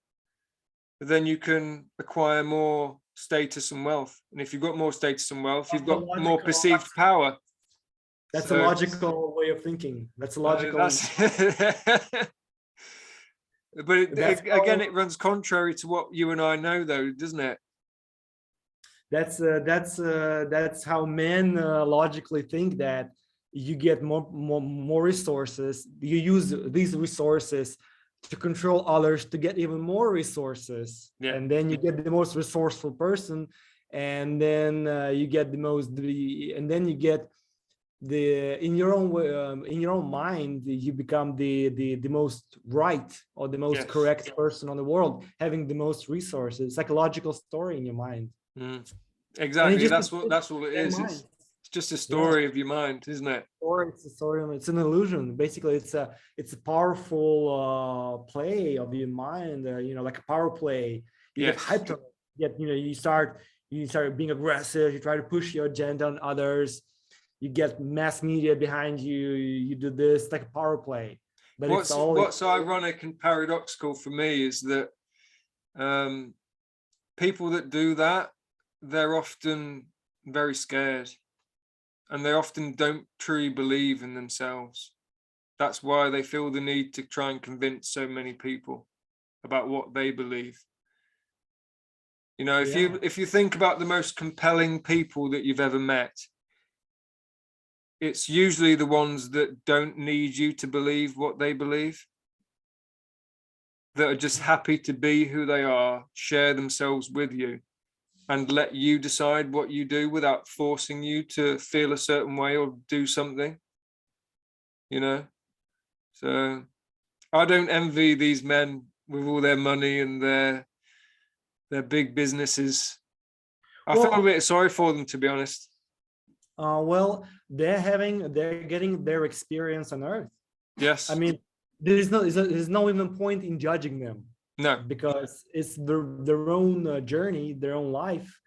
then you can acquire more status and wealth. And if you've got more status and wealth, you've got more perceived power. That's a logical way of thinking. That's a logical. But again, it runs contrary to what you and I know, though, doesn't it? That's how men logically think, that you get more resources. You use these resources to control others to get even more resources, and then you get the most resourceful person, and then you get and then you get in your own mind, you become the most right or the most correct person on the world, having the most resources. Psychological story in your mind. Exactly. That's all it is. It's just a story of your mind, isn't it? Or it's a story. It's an illusion. Basically, it's a powerful play of your mind. Like a power play. You get hyped on it. You start being aggressive. You try to push your agenda on others. You get mass media behind you. You do this like a power play. But what's ironic and paradoxical for me is that people that do that, they're often very scared, and they often don't truly believe in themselves. That's why they feel the need to try and convince so many people about what they believe. If you think about the most compelling people that you've ever met, it's usually the ones that don't need you to believe what they believe, that are just happy to be who they are, share themselves with you, and let you decide what you do without forcing you to feel a certain way or do something. So I don't envy these men with all their money and their big businesses. I feel a bit sorry for them, to be honest. Well, they're getting their experience on Earth. Yes. I mean, there's no even point in judging them. No, because it's their own journey, their own life,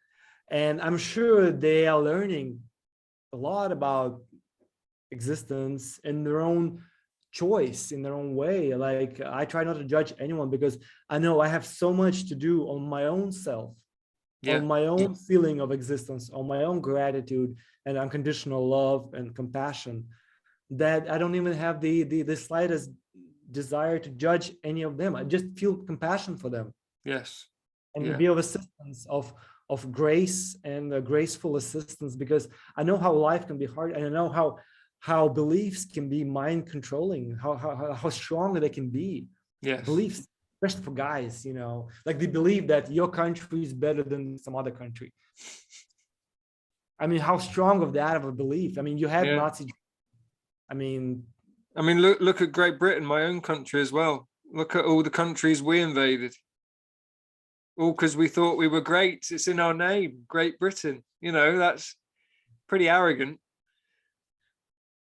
and I'm sure they are learning a lot about existence in their own choice, in their own way. Like, I try not to judge anyone because I know I have so much to do on my own self, on my own feeling of existence, on my own gratitude and unconditional love and compassion, that I don't even have the slightest desire to judge any of them. I just feel compassion for them. Yes. And be of assistance, of grace and graceful assistance, because I know how life can be hard, and I know how beliefs can be mind controlling, how strong they can be. Beliefs, especially for guys, like they believe that your country is better than some other country. I mean, how strong of a belief? I mean, you had Nazi. I mean, look at Great Britain, my own country as well. Look at all the countries we invaded. All because we thought we were great. It's in our name, Great Britain. That's pretty arrogant.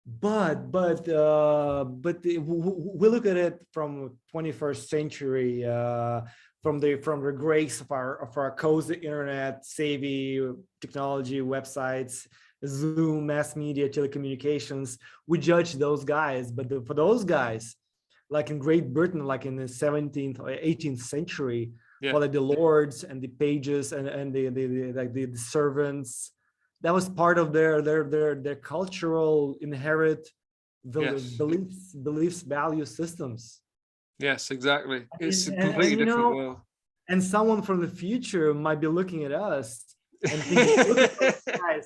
But we look at it from 21st century, from the grace of our cozy internet, savvy technology, websites, Zoom, mass media, telecommunications. We judge those guys, but for those guys, like in Great Britain, like in the 17th or 18th century, for like the lords and the pages and the servants, that was part of their cultural inherent beliefs, value systems. Yes, exactly. It's a completely different world. And someone from the future might be looking at us and thinking,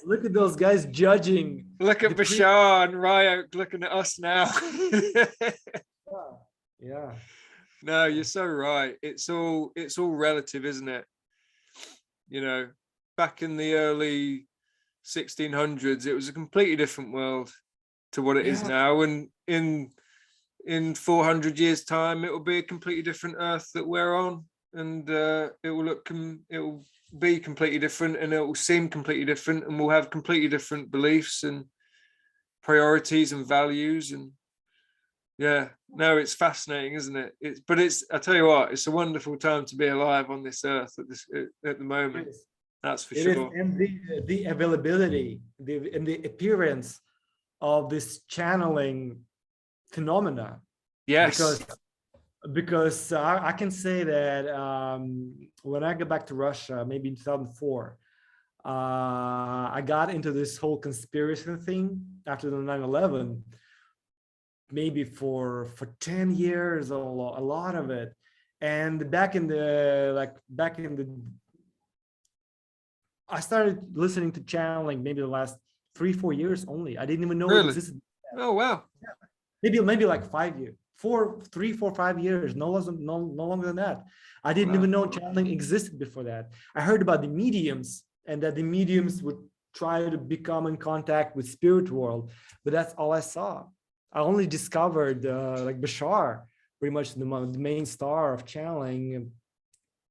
look at those guys judging. Look at Bashar and Ryok looking at us now. Yeah. No, you're so right. It's all relative, isn't it? You know, back in the early 1600s, it was a completely different world to what it is Yeah, now, and in 400 years time it will be a completely different earth that we're on, and it will be completely different, and it will seem completely different, and we'll have completely different beliefs and priorities and values. And yeah, no, it's fascinating, isn't it? It's I tell you what, it's a wonderful time to be alive on this earth at the it moment. is. That's for It is, sure. and the availability, and the appearance of this channeling phenomena, Yes. because I can say that when I got back to Russia, maybe in 2004, I got into this whole conspiracy thing after the 9/11, maybe for 10 years, a lot of it. And back in the I started listening to channeling maybe the last 3 4 years only. I didn't even know it Really? existed. Oh wow. Maybe like 5 years, 4 3 4 5 years, no longer than that. I didn't even Wow. know channeling existed before that. I heard about the mediums, and that the mediums would try to become in contact with spirit world, but that's all I saw. I only discovered like Bashar, pretty much the main star of channeling,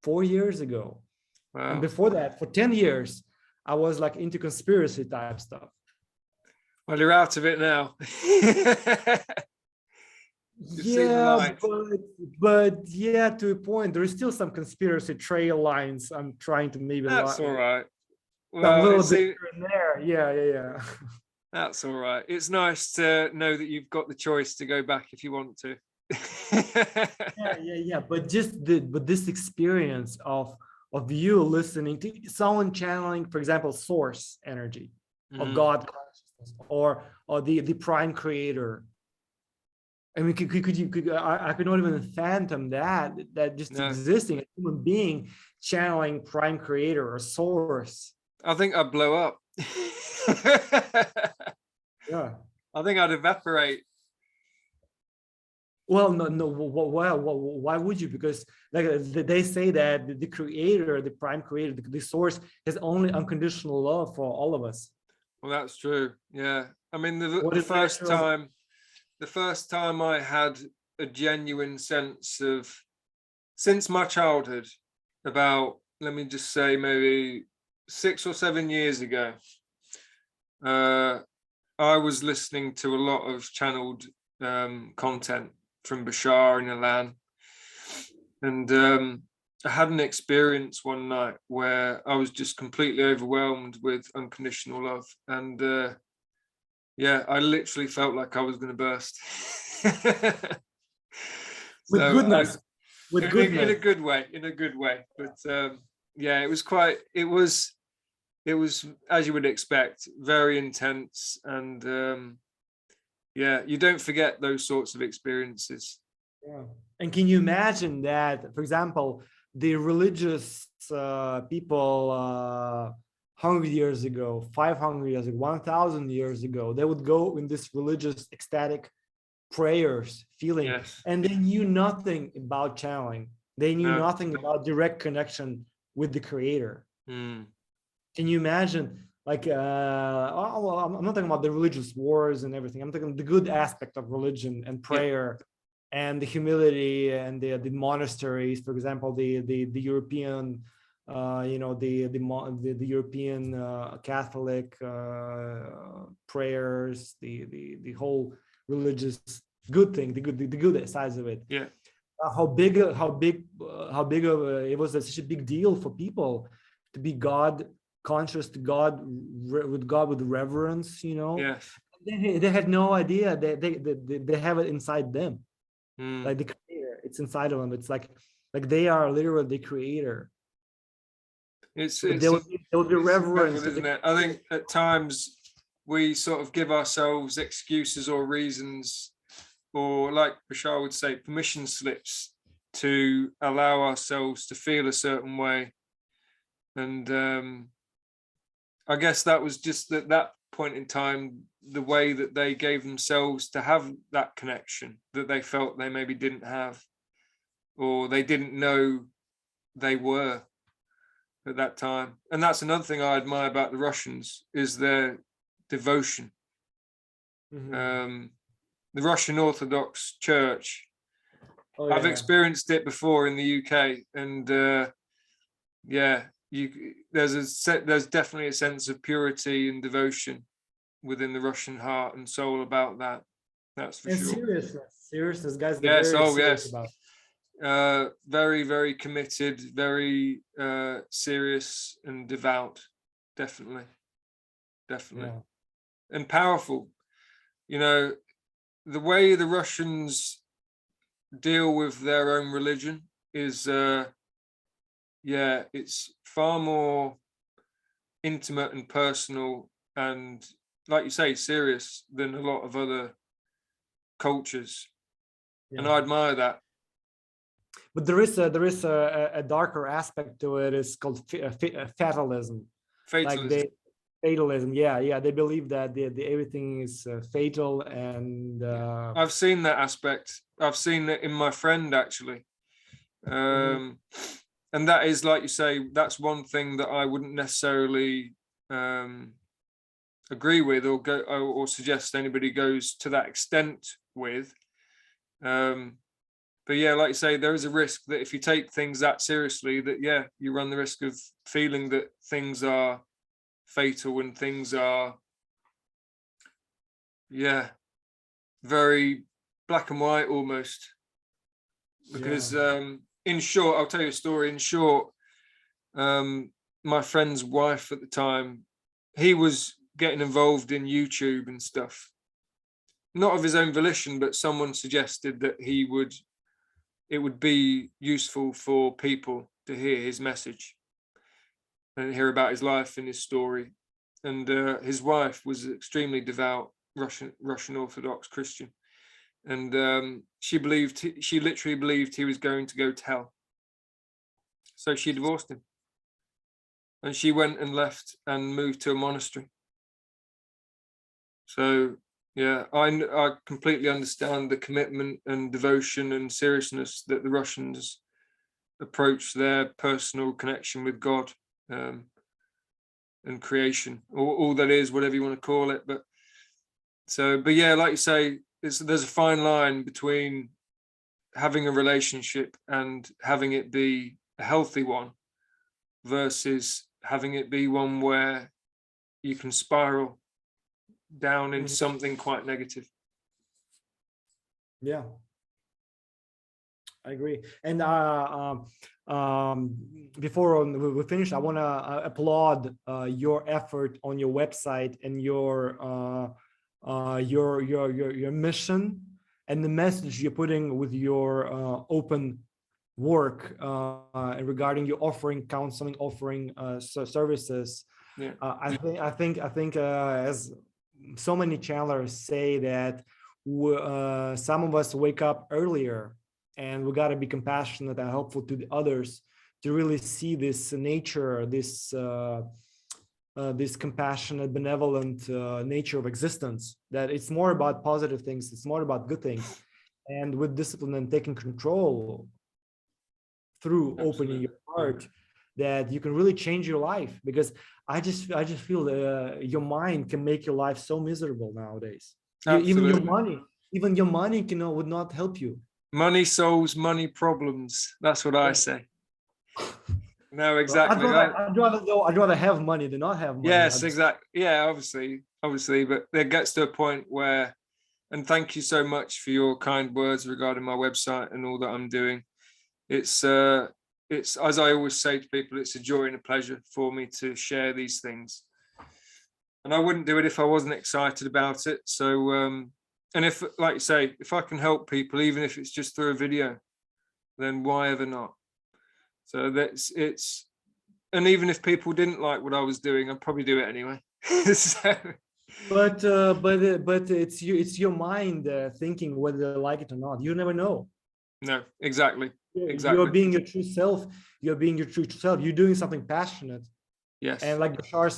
4 years ago. And Wow. before that, for 10 years, I was like into conspiracy type stuff. Well, you're out of it now. You've seen the Yeah, light. but yeah, to a point, there is still some conspiracy trail lines. I'm trying to maybe That's all right. some Well, little bit here and there. Yeah. that's all right. It's nice to know that you've got the choice to go back if you want to. Yeah. But this experience of you listening to someone channeling, for example, source energy, or Mm, God consciousness, or the prime creator. I mean, I could not even fathom that just no, existing, a human being channeling prime creator or source. I think I'd blow up. Yeah. I think I'd evaporate. Well, no. Why would you? Because like they say that the creator, the prime creator, the source has only unconditional love for all of us. Well, that's true. Yeah. I mean, What is the actual? the first time I had a genuine sense of, since my childhood, about, let me just say, maybe 6 or 7 years ago, uh, I was listening to a lot of channeled content from Bashar and Alan, and I had an experience one night where I was just completely overwhelmed with unconditional love, and yeah, I literally felt like I was going to burst. With So goodness, with in a goodness. good way, in a good way. But yeah, it was as you would expect, very intense, and yeah, you don't forget those sorts of experiences. Yeah. And can you imagine that, for example, the religious people 100 years ago, 500 years ago, 1,000 years ago, they would go in this religious ecstatic prayers, feeling, Yes. and they knew nothing about channeling. They knew No. nothing about direct connection with the creator. Mm. Can you imagine? Like, well, I'm not talking about the religious wars and everything. I'm talking the good aspect of religion and Yeah. prayer, and the humility, and the monasteries, for example, the European, the European Catholic prayers, the whole religious good thing, the good sides of it. Yeah. How big of it was such a big deal for people to be God conscious, to God, with God, with reverence. Yes. They had no idea that they have it inside them, Mm. like the creator. It's inside of them. It's like they are literally the creator. It's But it's there would be it's incredible, reverence to the isn't it? I creator. think at times we sort of give ourselves excuses or reasons, or like Bashar would say, permission slips to allow ourselves to feel a certain way. And I guess that was just at that point in time the way that they gave themselves to have that connection that they felt they maybe didn't have. or they didn't know they were at that time. And that's another thing I admire about the Russians, is their devotion. The Russian Orthodox Church, I've experienced it before in the UK, and there's definitely a sense of purity and devotion within the Russian heart and soul about that. That's for sure. Seriousness, guys. Yes. Very Oh, serious yes. about. Very, very committed, very serious and devout. Definitely. Yeah. And powerful. You know, the way the Russians deal with their own religion is, it's far more intimate and personal, and, like you say, serious than a lot of other cultures. And I admire that. But there is a darker aspect to it. It's called fatalism. Fatalism. Fatalism. Yeah. They believe that everything is fatal, and I've seen that aspect. I've seen it in my friend, actually. And that is, like you say, that's one thing that I wouldn't necessarily agree with, or suggest anybody goes to that extent with. But yeah, like you say, there is a risk that if you take things that seriously, that you run the risk of feeling that things are fatal and things are very black and white almost. Because in short, I'll tell you a story. In short, my friend's wife at the time, he was getting involved in YouTube and stuff, not of his own volition, but someone suggested that it would be useful for people to hear his message and hear about his life and his story. And his wife was extremely devout Russian Orthodox Christian, and she literally believed he was going to go to hell. So she divorced him, and she went and left and moved to a monastery. So yeah, I completely understand the commitment and devotion and seriousness that the Russians approach their personal connection with God and creation, or all that is, whatever you want to call it. But yeah, like you say, there's a fine line between having a relationship and having it be a healthy one versus having it be one where you can spiral down into something quite negative. Yeah, I agree. And before we finish, I want to applaud your effort on your website and your mission and the message you're putting with your open work regarding your offering counseling, offering services. Yeah. I think as so many channelers say that some of us wake up earlier, and we got to be compassionate and helpful to the others to really see this nature, this compassionate, benevolent nature of existence, that it's more about positive things, it's more about good things. And with discipline and taking control through opening your heart, that you can really change your life. Because I just feel your mind can make your life so miserable nowadays. Even your money would not help you. Money solves money problems. That's what I say. No, exactly. I'd rather have money than not have money. Yes, exactly. Yeah, obviously, but there gets to a point where, and thank you so much for your kind words regarding my website and all that I'm doing. It's as I always say to people, it's a joy and a pleasure for me to share these things, and I wouldn't do it if I wasn't excited about it. So, and if, like you say, if I can help people, even if it's just through a video, then why ever not? So and even if people didn't like what I was doing, I'd probably do it anyway. So. But it's your mind thinking whether they like it or not. You never know. No, exactly. You're being your true self. You're being your true self. You're doing something passionate. Yes. And like Bashar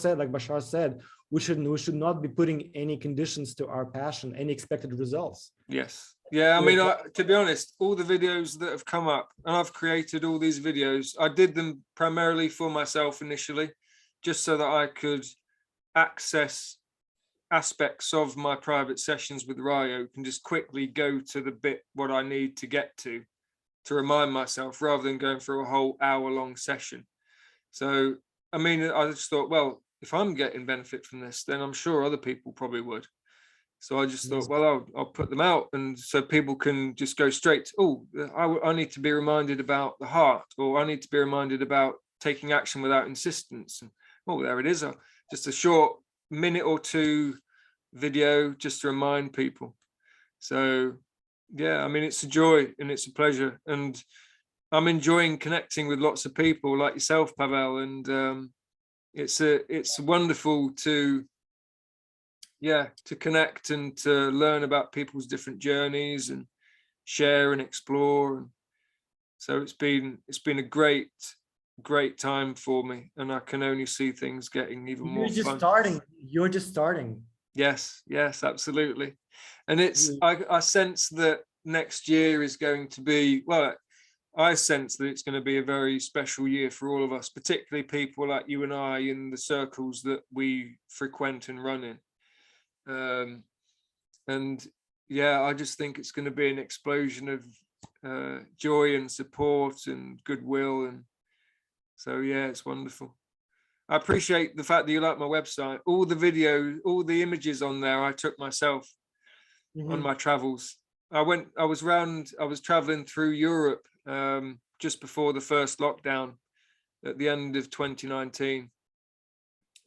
said, we should not be putting any conditions to our passion, any expected results. Yes. Yeah, I mean, to be honest, all the videos that have come up, and I've created all these videos, I did them primarily for myself initially, just so that I could access aspects of my private sessions with Ryo, can just quickly go to the bit what I need to get to remind myself, rather than going through a whole hour-long session. So, I mean, I just thought, well, if I'm getting benefit from this, then I'm sure other people probably would. So I just thought, well, I'll put them out, and so people can just go straight to, oh, I need to be reminded about the heart, or I need to be reminded about taking action without insistence. And, oh, there it is, just a short minute or two video just to remind people. So, yeah, I mean, it's a joy and it's a pleasure, and I'm enjoying connecting with lots of people like yourself, Pavel, and it's wonderful to connect and to learn about people's different journeys and share and explore. And so it's been a great time for me, and I can only see things getting even more fun. You're just starting. Yes, absolutely. And I sense that next year is going to be, well, I sense that it's going to be a very special year for all of us, particularly people like you and I in the circles that we frequent and run in. And yeah, I just think it's going to be an explosion of joy and support and goodwill. And so, yeah, it's wonderful. I appreciate the fact that you like my website. All the videos, all the images on there, I took myself on my travels. I was traveling through Europe just before the first lockdown at the end of 2019.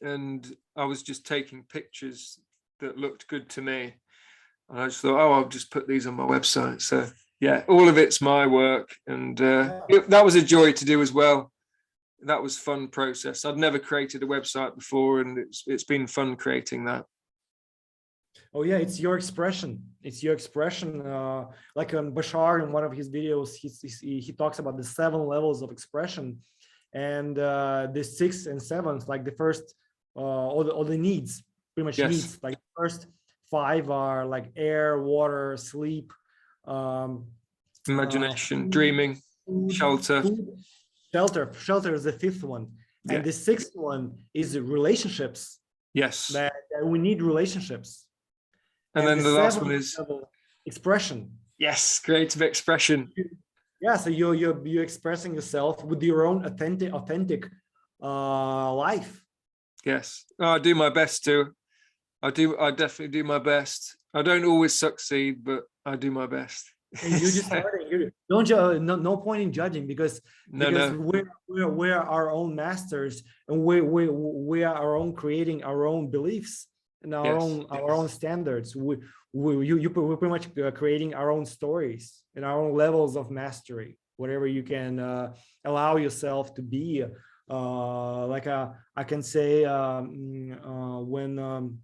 And I was just taking pictures that looked good to me. And I just thought, I'll just put these on my website. So yeah, all of it's my work. And that was a joy to do as well. That was fun process. I'd never created a website before, and it's been fun creating that. Oh yeah, it's your expression. It's your expression. Like Bashar in one of his videos, he talks about the 7 levels of expression, and the 6th and 7th, like the first, all the needs, pretty much needs. Like the first 5 are like air, water, sleep, imagination, dreaming, shelter. Shelter is the 5th one, and the 6th one is relationships. Yes, that we need relationships. And then the last one is expression. Yes, creative expression. Yeah, so you're expressing yourself with your own authentic life. Yes, I do my best to. I definitely do my best. I don't always succeed, but I do my best. And you're just starting. No point in judging, because we're our own masters, and we are our own creating our own beliefs and our own standards. We're pretty much creating our own stories and our own levels of mastery, whatever you can allow yourself to be. I can say when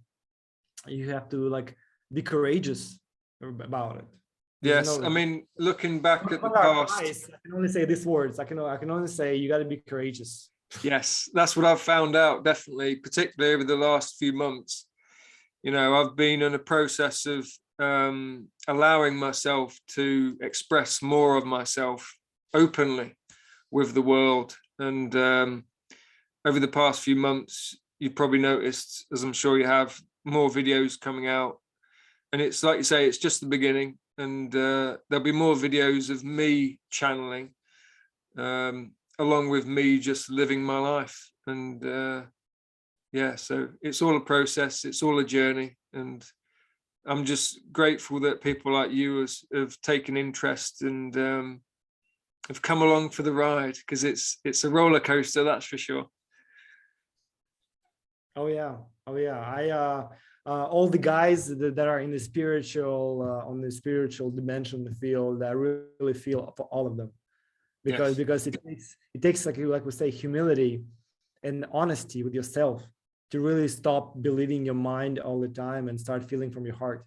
you have to like be courageous about it. Yes, I mean, looking back at the past, I can only say these words. I can only say you got to be courageous. Yes, that's what I've found out, definitely, particularly over the last few months. You know, I've been in a process of allowing myself to express more of myself openly with the world. And over the past few months, you've probably noticed, as I'm sure you have, more videos coming out. And it's like you say, it's just the beginning. And there'll be more videos of me channeling, along with me just living my life. And so it's all a process, it's all a journey. And I'm just grateful that people like you have taken interest and have come along for the ride, because it's a roller coaster, that's for sure. Oh yeah. All the guys that are in the spiritual on the spiritual dimension, the field, I really feel for all of them, because it takes like we say, humility and honesty with yourself to really stop believing your mind all the time and start feeling from your heart.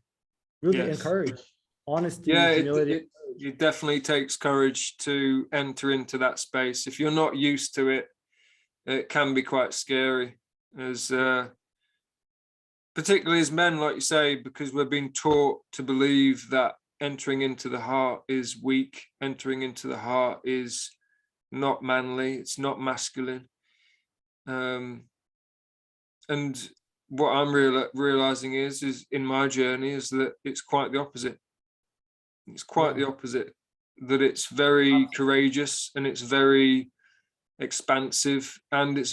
Really encourage honesty, humility. It definitely takes courage to enter into that space. If you're not used to it, it can be quite scary, as particularly as men, like you say, because we're being taught to believe that entering into the heart is weak. Entering into the heart is not manly. It's not masculine. And what I'm realizing is in my journey is that it's quite the opposite. It's quite the opposite. That it's very courageous and it's very expansive and it's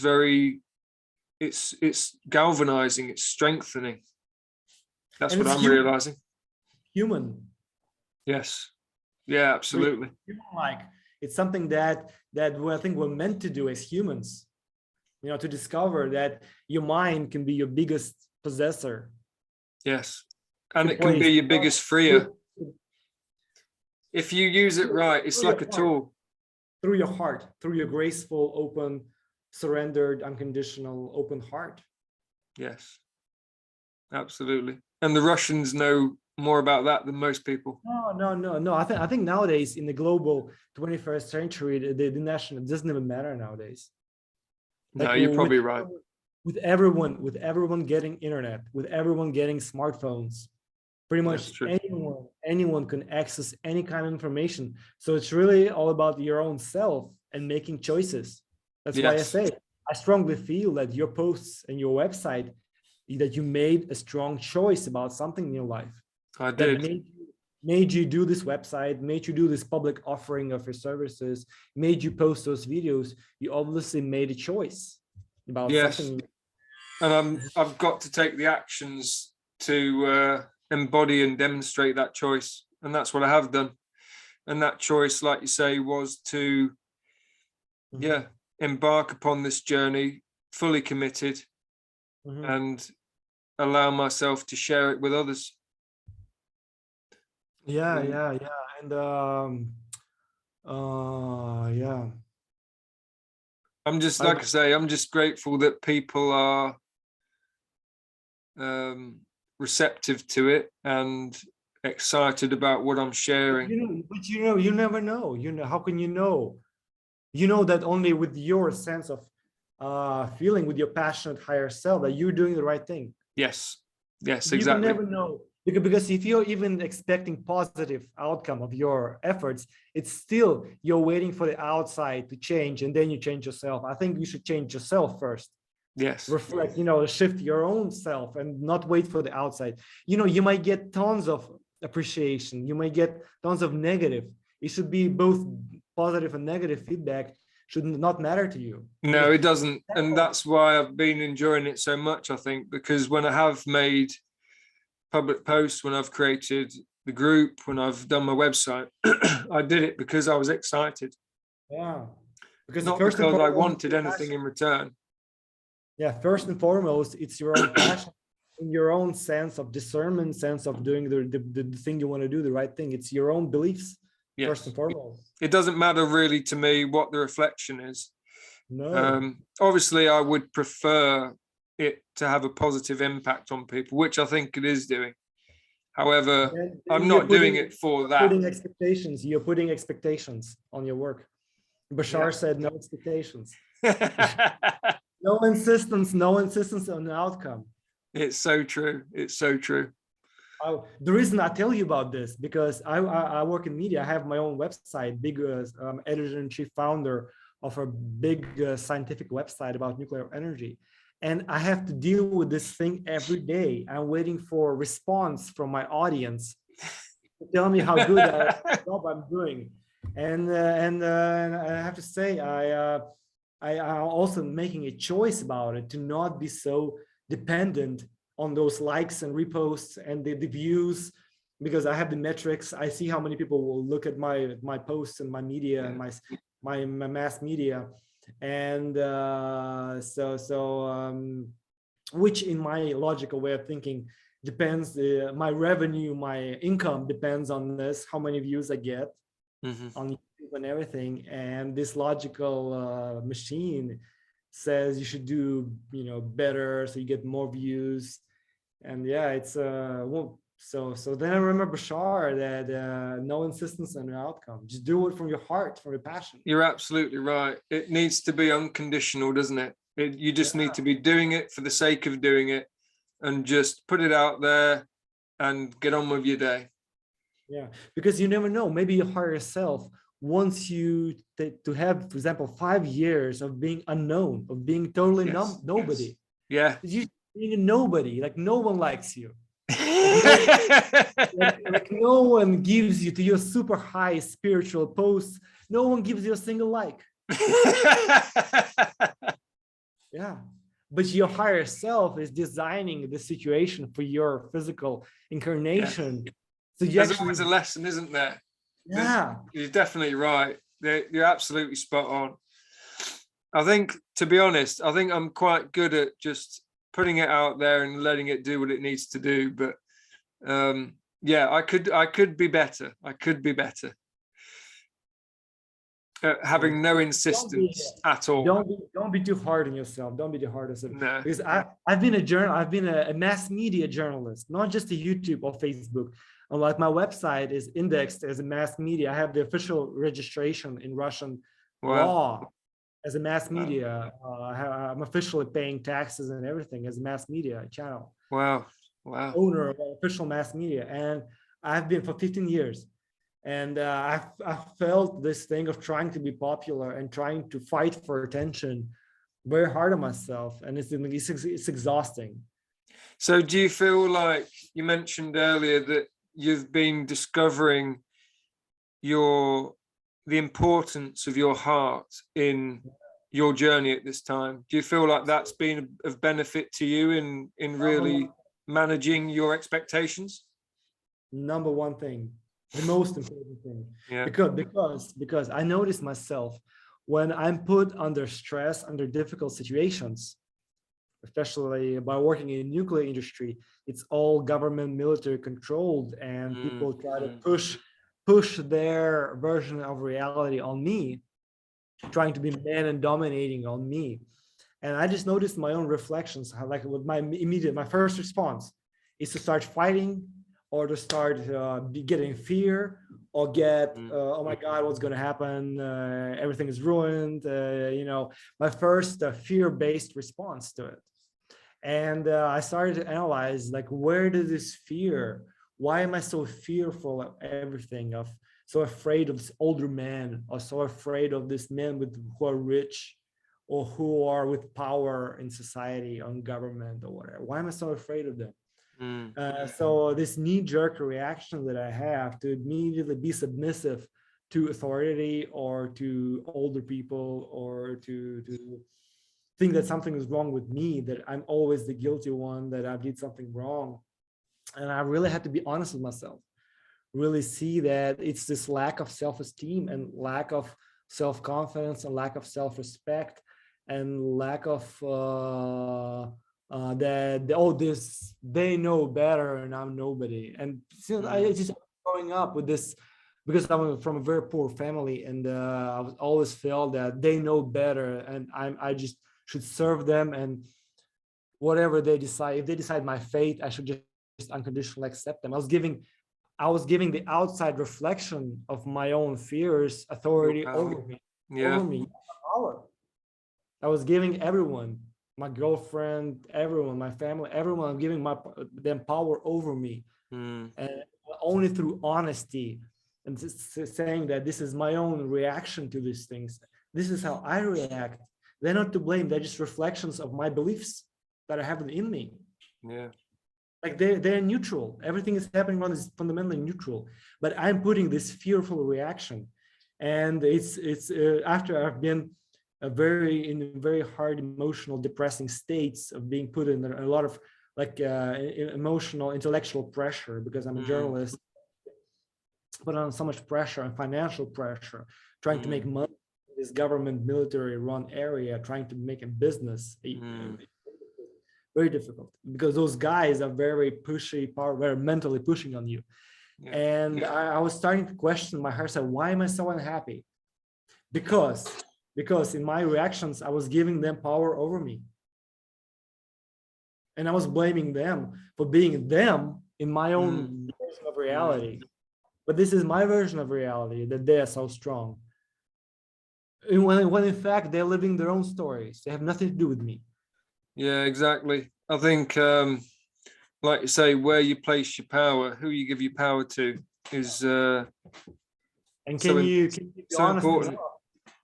galvanizing. It's strengthening. That's what I'm realizing. Human. Yes. Yeah, absolutely. Like it's something that I think we're meant to do as humans. To discover that your mind can be your biggest possessor. Yes. And it can be your biggest freer. If you use it right, it's like a tool. Through your heart, through your graceful, open, surrendered, unconditional, open heart. Yes. Absolutely. And the Russians know more about that than most people. No. I think nowadays in the global 21st century, the national, it doesn't even matter nowadays. No, you're probably right. With everyone getting internet, with everyone getting smartphones, pretty much anyone can access any kind of information. So it's really all about your own self and making choices. That's why I strongly feel that your posts and your website, that you made a strong choice about something in your life. I did. That made you do this website, made you do this public offering of your services, made you post those videos. You obviously made a choice about something. And I've got to take the actions to embody and demonstrate that choice. And that's what I have done. And that choice, like you say, was to, embark upon this journey, fully committed, and allow myself to share it with others. And I'm just, like I say, I'm just grateful that people are receptive to it and excited about what I'm sharing. But you never know. How can you know? You know that only with your sense of feeling, with your passionate higher self, that you're doing the right thing. Yes, exactly. You never know. Because if you're even expecting positive outcome of your efforts, it's still you're waiting for the outside to change, and then you change yourself. I think you should change yourself first. Yes. Reflect, shift your own self and not wait for the outside. You might get tons of appreciation. You might get tons of negative. It should be both positive and negative feedback. Should not matter to you. No, it doesn't. And that's why I've been enjoying it so much, I think, because when I have made public posts, when I've created the group, when I've done my website, I did it because I was excited. Yeah. Because not because I wanted anything in return. Yeah, first and foremost, it's your own passion, your own sense of discernment, sense of doing the thing you want to do, the right thing. It's your own beliefs, first and foremost. It doesn't matter really to me what the reflection is. No. Obviously, I would prefer it to have a positive impact on people, which I think it is doing. However, I'm not doing it for that. You're putting expectations on your work. Bashar said no expectations. No insistence on the outcome. It's so true. It's so true. The reason I tell you about this, because I work in media. I have my own website, big editor-in-chief founder of a big scientific website about nuclear energy. And I have to deal with this thing every day. I'm waiting for a response from my audience to tell me how good job I'm doing. And I have to say, I also making a choice about it to not be so dependent on those likes and reposts and the views, because I have the metrics. I see how many people will look at my posts and my media and my mass media. And which in my logical way of thinking depends, my revenue, my income depends on this, how many views I get on YouTube and everything. And this logical machine says you should do better, so you get more views. And it's so then I remember Bashar that no insistence on your outcome, just do it from your heart, from your passion. You're absolutely right. It needs to be unconditional, doesn't it? You just need to be doing it for the sake of doing it, and just put it out there and get on with your day. Yeah, because you never know. Maybe your higher self wants you to have, for example, 5 years of being unknown, of being totally Yes. nobody. Yeah. You being a nobody, like no one likes you. Like no one gives you to your super high spiritual posts. No one gives you a single like. Yeah. But your higher self is designing the situation for your physical incarnation. Yeah. So you There's actually, always a lesson, isn't there? yeah. You're definitely right. You're absolutely spot on. I think, to be honest, I think I'm quite good at just putting it out there and letting it do what it needs to do. But yeah, I could be better. I could be better. Yeah. Having no Don't be, insistence at all. don't be too hard on yourself. Don't be too hard on yourself. No. Because I've been a mass media journalist, not just a YouTube or Facebook. And like my website is indexed as a mass media. I have the official registration in Russian Wow. law as a mass media. I'm officially paying taxes and everything as a mass media channel. Wow. Wow. Owner of official mass media, and I've been for 15 years. And I felt this thing of trying to be popular and trying to fight for attention very hard on myself, and it's exhausting. So do you feel like, you mentioned earlier that you've been discovering the importance of your heart in your journey at this time? Do you feel like that's been of benefit to you in really managing your expectations? Number one thing, the most important thing. Yeah. Because I notice myself when I'm put under stress, under difficult situations, especially by working in the nuclear industry. It's all government, military controlled, and people try to push their version of reality on me, trying to be man and dominating on me. And I just noticed my own reflections, how, like, with my first response is to start fighting, or to start getting fear, or get oh my god, what's going to happen, everything is ruined, my first fear-based response to it. And I started to analyze, like, where did this fear, why am I so fearful of everything, of so afraid of this older man, or so afraid of this men who are rich, or who are with power in society, on government or whatever? Why am I so afraid of them? So this knee-jerk reaction that I have to immediately be submissive to authority, or to older people, or to think that something is wrong with me, that I'm always the guilty one, that I did something wrong. And I really had to be honest with myself, really see that it's this lack of self-esteem, and lack of self-confidence, and lack of self-respect, and lack of they know better and I'm nobody. And since I just growing up with this, because I'm from a very poor family, and I was always felt that they know better, and I just should serve them, and whatever they decide, if they decide my fate, I should just unconditionally accept them. I was giving the outside reflection of my own fears authority over me. Power. I was giving everyone, my girlfriend, everyone, my family, everyone, I'm giving them power over me. And only through honesty, and saying that this is my own reaction to these things. This is how I react. They're not to blame. They're just reflections of my beliefs that I have in me. Yeah. Like they're neutral. Everything is happening on is fundamentally neutral. But I'm putting this fearful reaction, and it's after I've been in very hard, emotional, depressing states of being put in a lot of like emotional, intellectual pressure, because I'm a journalist, put on so much pressure and financial pressure, trying to make money in this government, military run area, trying to make a business. Very difficult, because those guys are very pushy, very mentally pushing on you. Yeah. And I was starting to question my heart. So why am I so unhappy? Because in my reactions, I was giving them power over me. And I was blaming them for being them in my own version of reality. But this is my version of reality, that they are so strong. When in fact, they're living their own stories. They have nothing to do with me. Yeah, exactly. I think, like you say, where you place your power, who you give your power to, is And so can you be so honest as important. well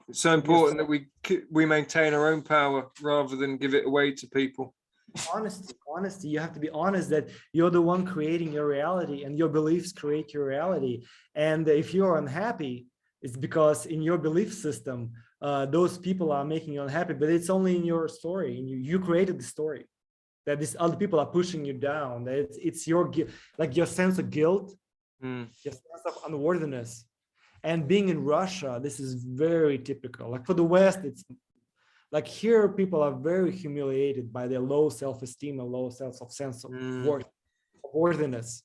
It's so with important yourself? that we maintain our own power rather than give it away to people. Honesty. You have to be honest that you're the one creating your reality, and your beliefs create your reality. And if you're unhappy, it's because in your belief system, those people are making you unhappy. But it's only in your story, and you created the story. That these other people are pushing you down. That it's your like your sense of guilt, your sense of unworthiness. And being in Russia, this is very typical. Like for the West, it's like here people are very humiliated by their low self-esteem and low sense of worthiness.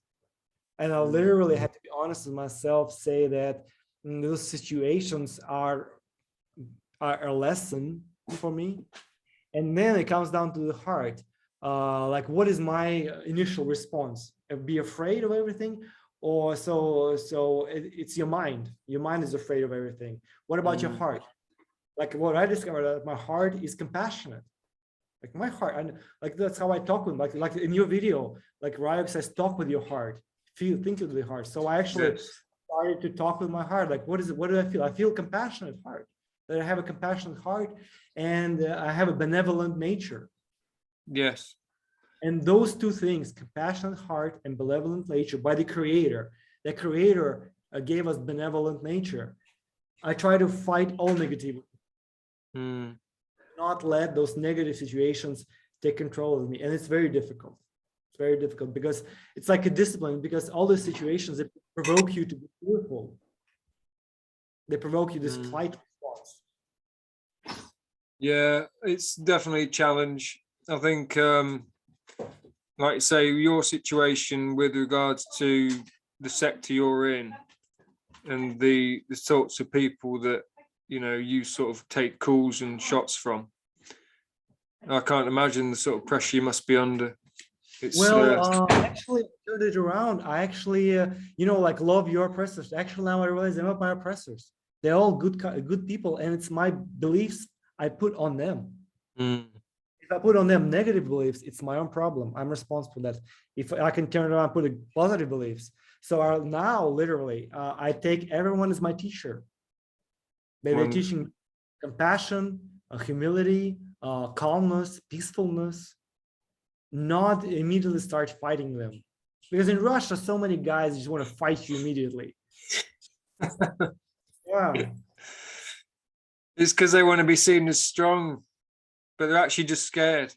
And I literally had to be honest with myself, say that those situations are a lesson for me. And then it comes down to the heart. Like, what is my initial response? Be afraid of everything? Or it's your mind. Your mind is afraid of everything. What about your heart? Like what I discovered, that my heart is compassionate. Like my heart, and like that's how I talk with them. Like in your video, like Ryok says, talk with your heart, think with the heart. So I actually started to talk with my heart. Like, what is it? What do I feel? I feel compassionate heart. That I have a compassionate heart, and I have a benevolent nature. Yes. And those two things, compassionate heart and benevolent nature, by the Creator. The Creator gave us benevolent nature. I try to fight all negativity. Not let those negative situations take control of me. And it's very difficult. It's very difficult because it's like a discipline, because all those situations that provoke you to be fearful. They provoke you this fight response. Yeah, it's definitely a challenge. I think, like you say, your situation with regards to the sector you're in and the sorts of people that, you know, you sort of take calls and shots from. I can't imagine the sort of pressure you must be under. It's, actually, turn it around. I actually, like love your oppressors. Actually, now I realize they're not my oppressors. They're all good people, and it's my beliefs I put on them. If I put on them negative beliefs, it's my own problem. I'm responsible for that. If I can turn around and put positive beliefs. So now, literally, I take everyone as my teacher. They're teaching compassion, humility, calmness, peacefulness, not immediately start fighting them. Because in Russia, so many guys just want to fight you immediately. Yeah. It's because they want to be seen as strong, but they're actually just scared.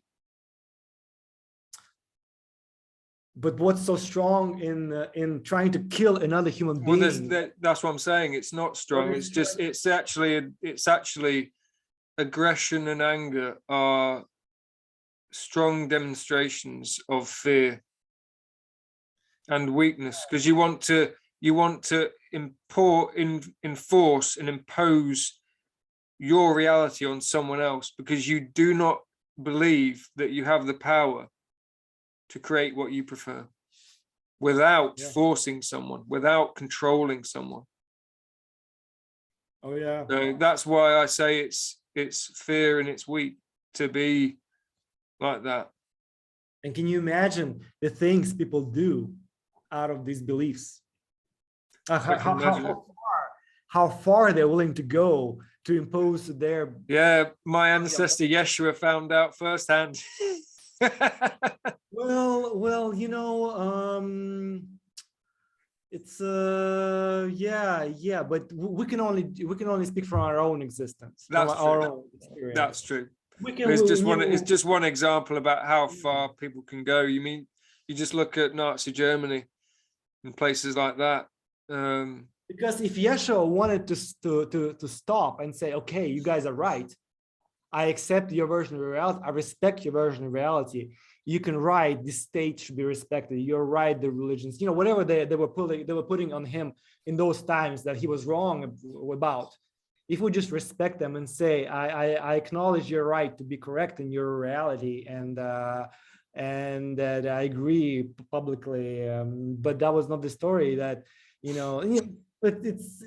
But what's so strong in trying to kill another human being? Well, that's what I'm saying. It's not strong. It's just it's actually aggression and anger are strong demonstrations of fear and weakness, because you want to enforce and impose your reality on someone else, because you do not believe that you have the power to create what you prefer without forcing someone, without controlling someone. Oh yeah. So that's why I say it's fear and it's weak to be like that. And can you imagine the things people do out of these beliefs? How far they're willing to go to impose their... Yeah, my ancestor Yeshua found out firsthand. well, it's but we can only speak from our own existence. That's true. Our own experience. That's true. It's just one example about how far people can go. You just look at Nazi Germany and places like that. Because if Yeshua wanted to stop and say, okay, you guys are right, I accept your version of reality, I respect your version of reality, you can write, this state should be respected, you're right, the religions, whatever they were putting on him in those times that he was wrong about. If we just respect them and say, I acknowledge your right to be correct in your reality, and that I agree publicly, but that was not the story that, but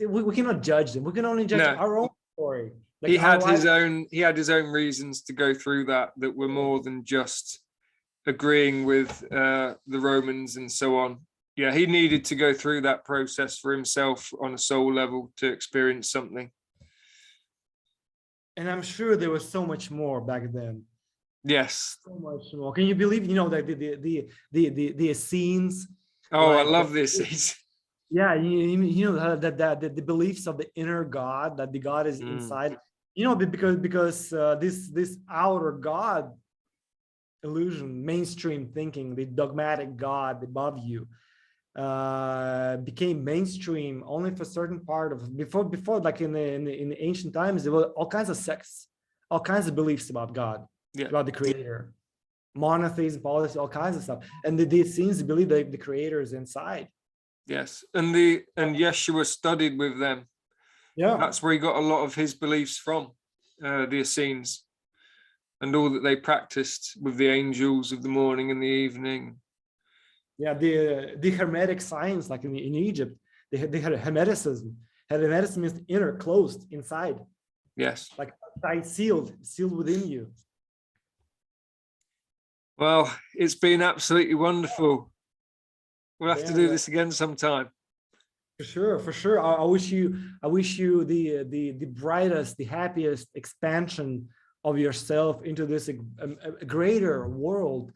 we cannot judge them. We can only judge our own story. Like he had his own reasons to go through that were more than just agreeing with the Romans and so on. Yeah, he needed to go through that process for himself on a soul level to experience something. And I'm sure there was so much more back then. Yes. So much more. Can you believe, that the scenes? Oh, I Like, love this. yeah, that the beliefs of the inner God, that the God is inside. Because this outer God illusion, mainstream thinking, the dogmatic God above you, became mainstream only for certain part of before like in the ancient times. There were all kinds of sects, all kinds of beliefs about God, about the creator, monotheism, polytheism, all kinds of stuff, and they seems to believe that the creator is inside. Yes, and Yeshua studied with them. Yeah, that's where he got a lot of his beliefs from, the Essenes, and all that they practiced with the angels of the morning and the evening. Yeah, the Hermetic science, like in Egypt, they had Hermeticism. Hermeticism means inner, closed, inside. Yes. Like tight, sealed within you. Well, it's been absolutely wonderful. We'll have to do this again sometime. For sure, for sure. I wish you the brightest, the happiest expansion of yourself into this a greater world,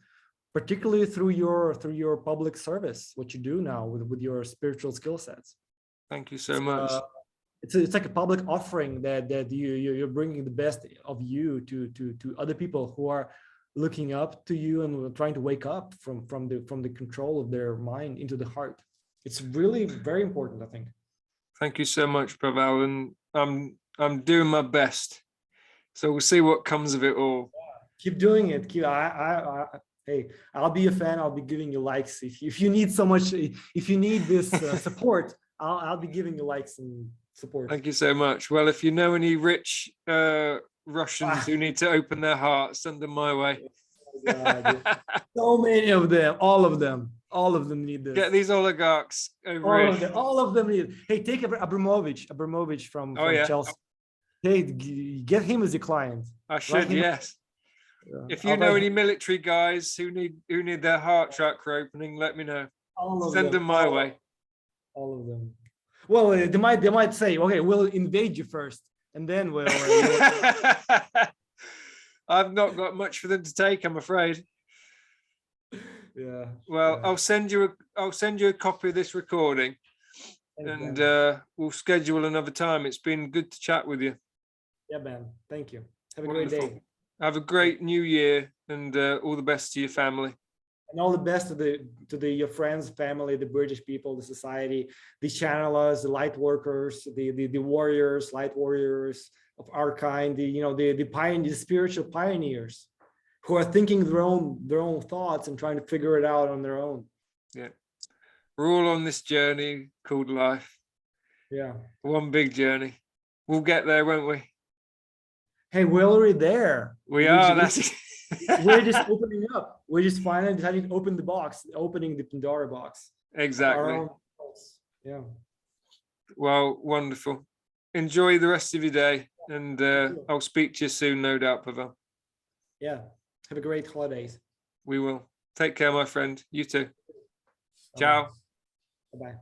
particularly through your public service, what you do now with your spiritual skill sets. Thank you so much. It's like a public offering that you're bringing the best of you to other people who are looking up to you and trying to wake up from the control of their mind into the heart. It's really very important, I think. Thank you so much, Pavel, and I'm doing my best. So we'll see what comes of it all. Keep doing it. Hey, I'll be a fan. I'll be giving you likes if you need so much. If you need this support, I'll be giving you likes and support. Thank you so much. Well, if you know any rich Russians who need to open their hearts, send them my way. So many of them, all of them need this. Get these oligarchs over here. All of them need it. Hey, take Abramovich from Chelsea. Hey, get him as a client. I should, yes. If you know any military guys who need their heart chakra opening, let me know. Send them my way. All of them. Well, they might say, okay, we'll invade you first, and then we'll. I've not got much for them to take, I'm afraid. Yeah. Well, I'll send you a copy of this recording. Thanks, and we'll schedule another time. It's been good to chat with you. Yeah, Ben. Thank you. Have a great day. Have a great new year, and all the best to your family. And all the best to your friends, family, the British people, the society, the channelers, the light workers, the warriors, light warriors of our kind, the spiritual pioneers who are thinking their own thoughts and trying to figure it out on their own. Yeah. We're all on this journey called life. Yeah. One big journey. We'll get there, won't we? Hey, we're already there. We are. We're just opening up. We're just finally deciding to open the box, opening the Pandora box. Exactly. Yeah. Well, wonderful. Enjoy the rest of your day, and I'll speak to you soon, no doubt, Pavel. Yeah. Have a great holidays. We will. Take care, my friend. You too. Ciao. Bye-bye.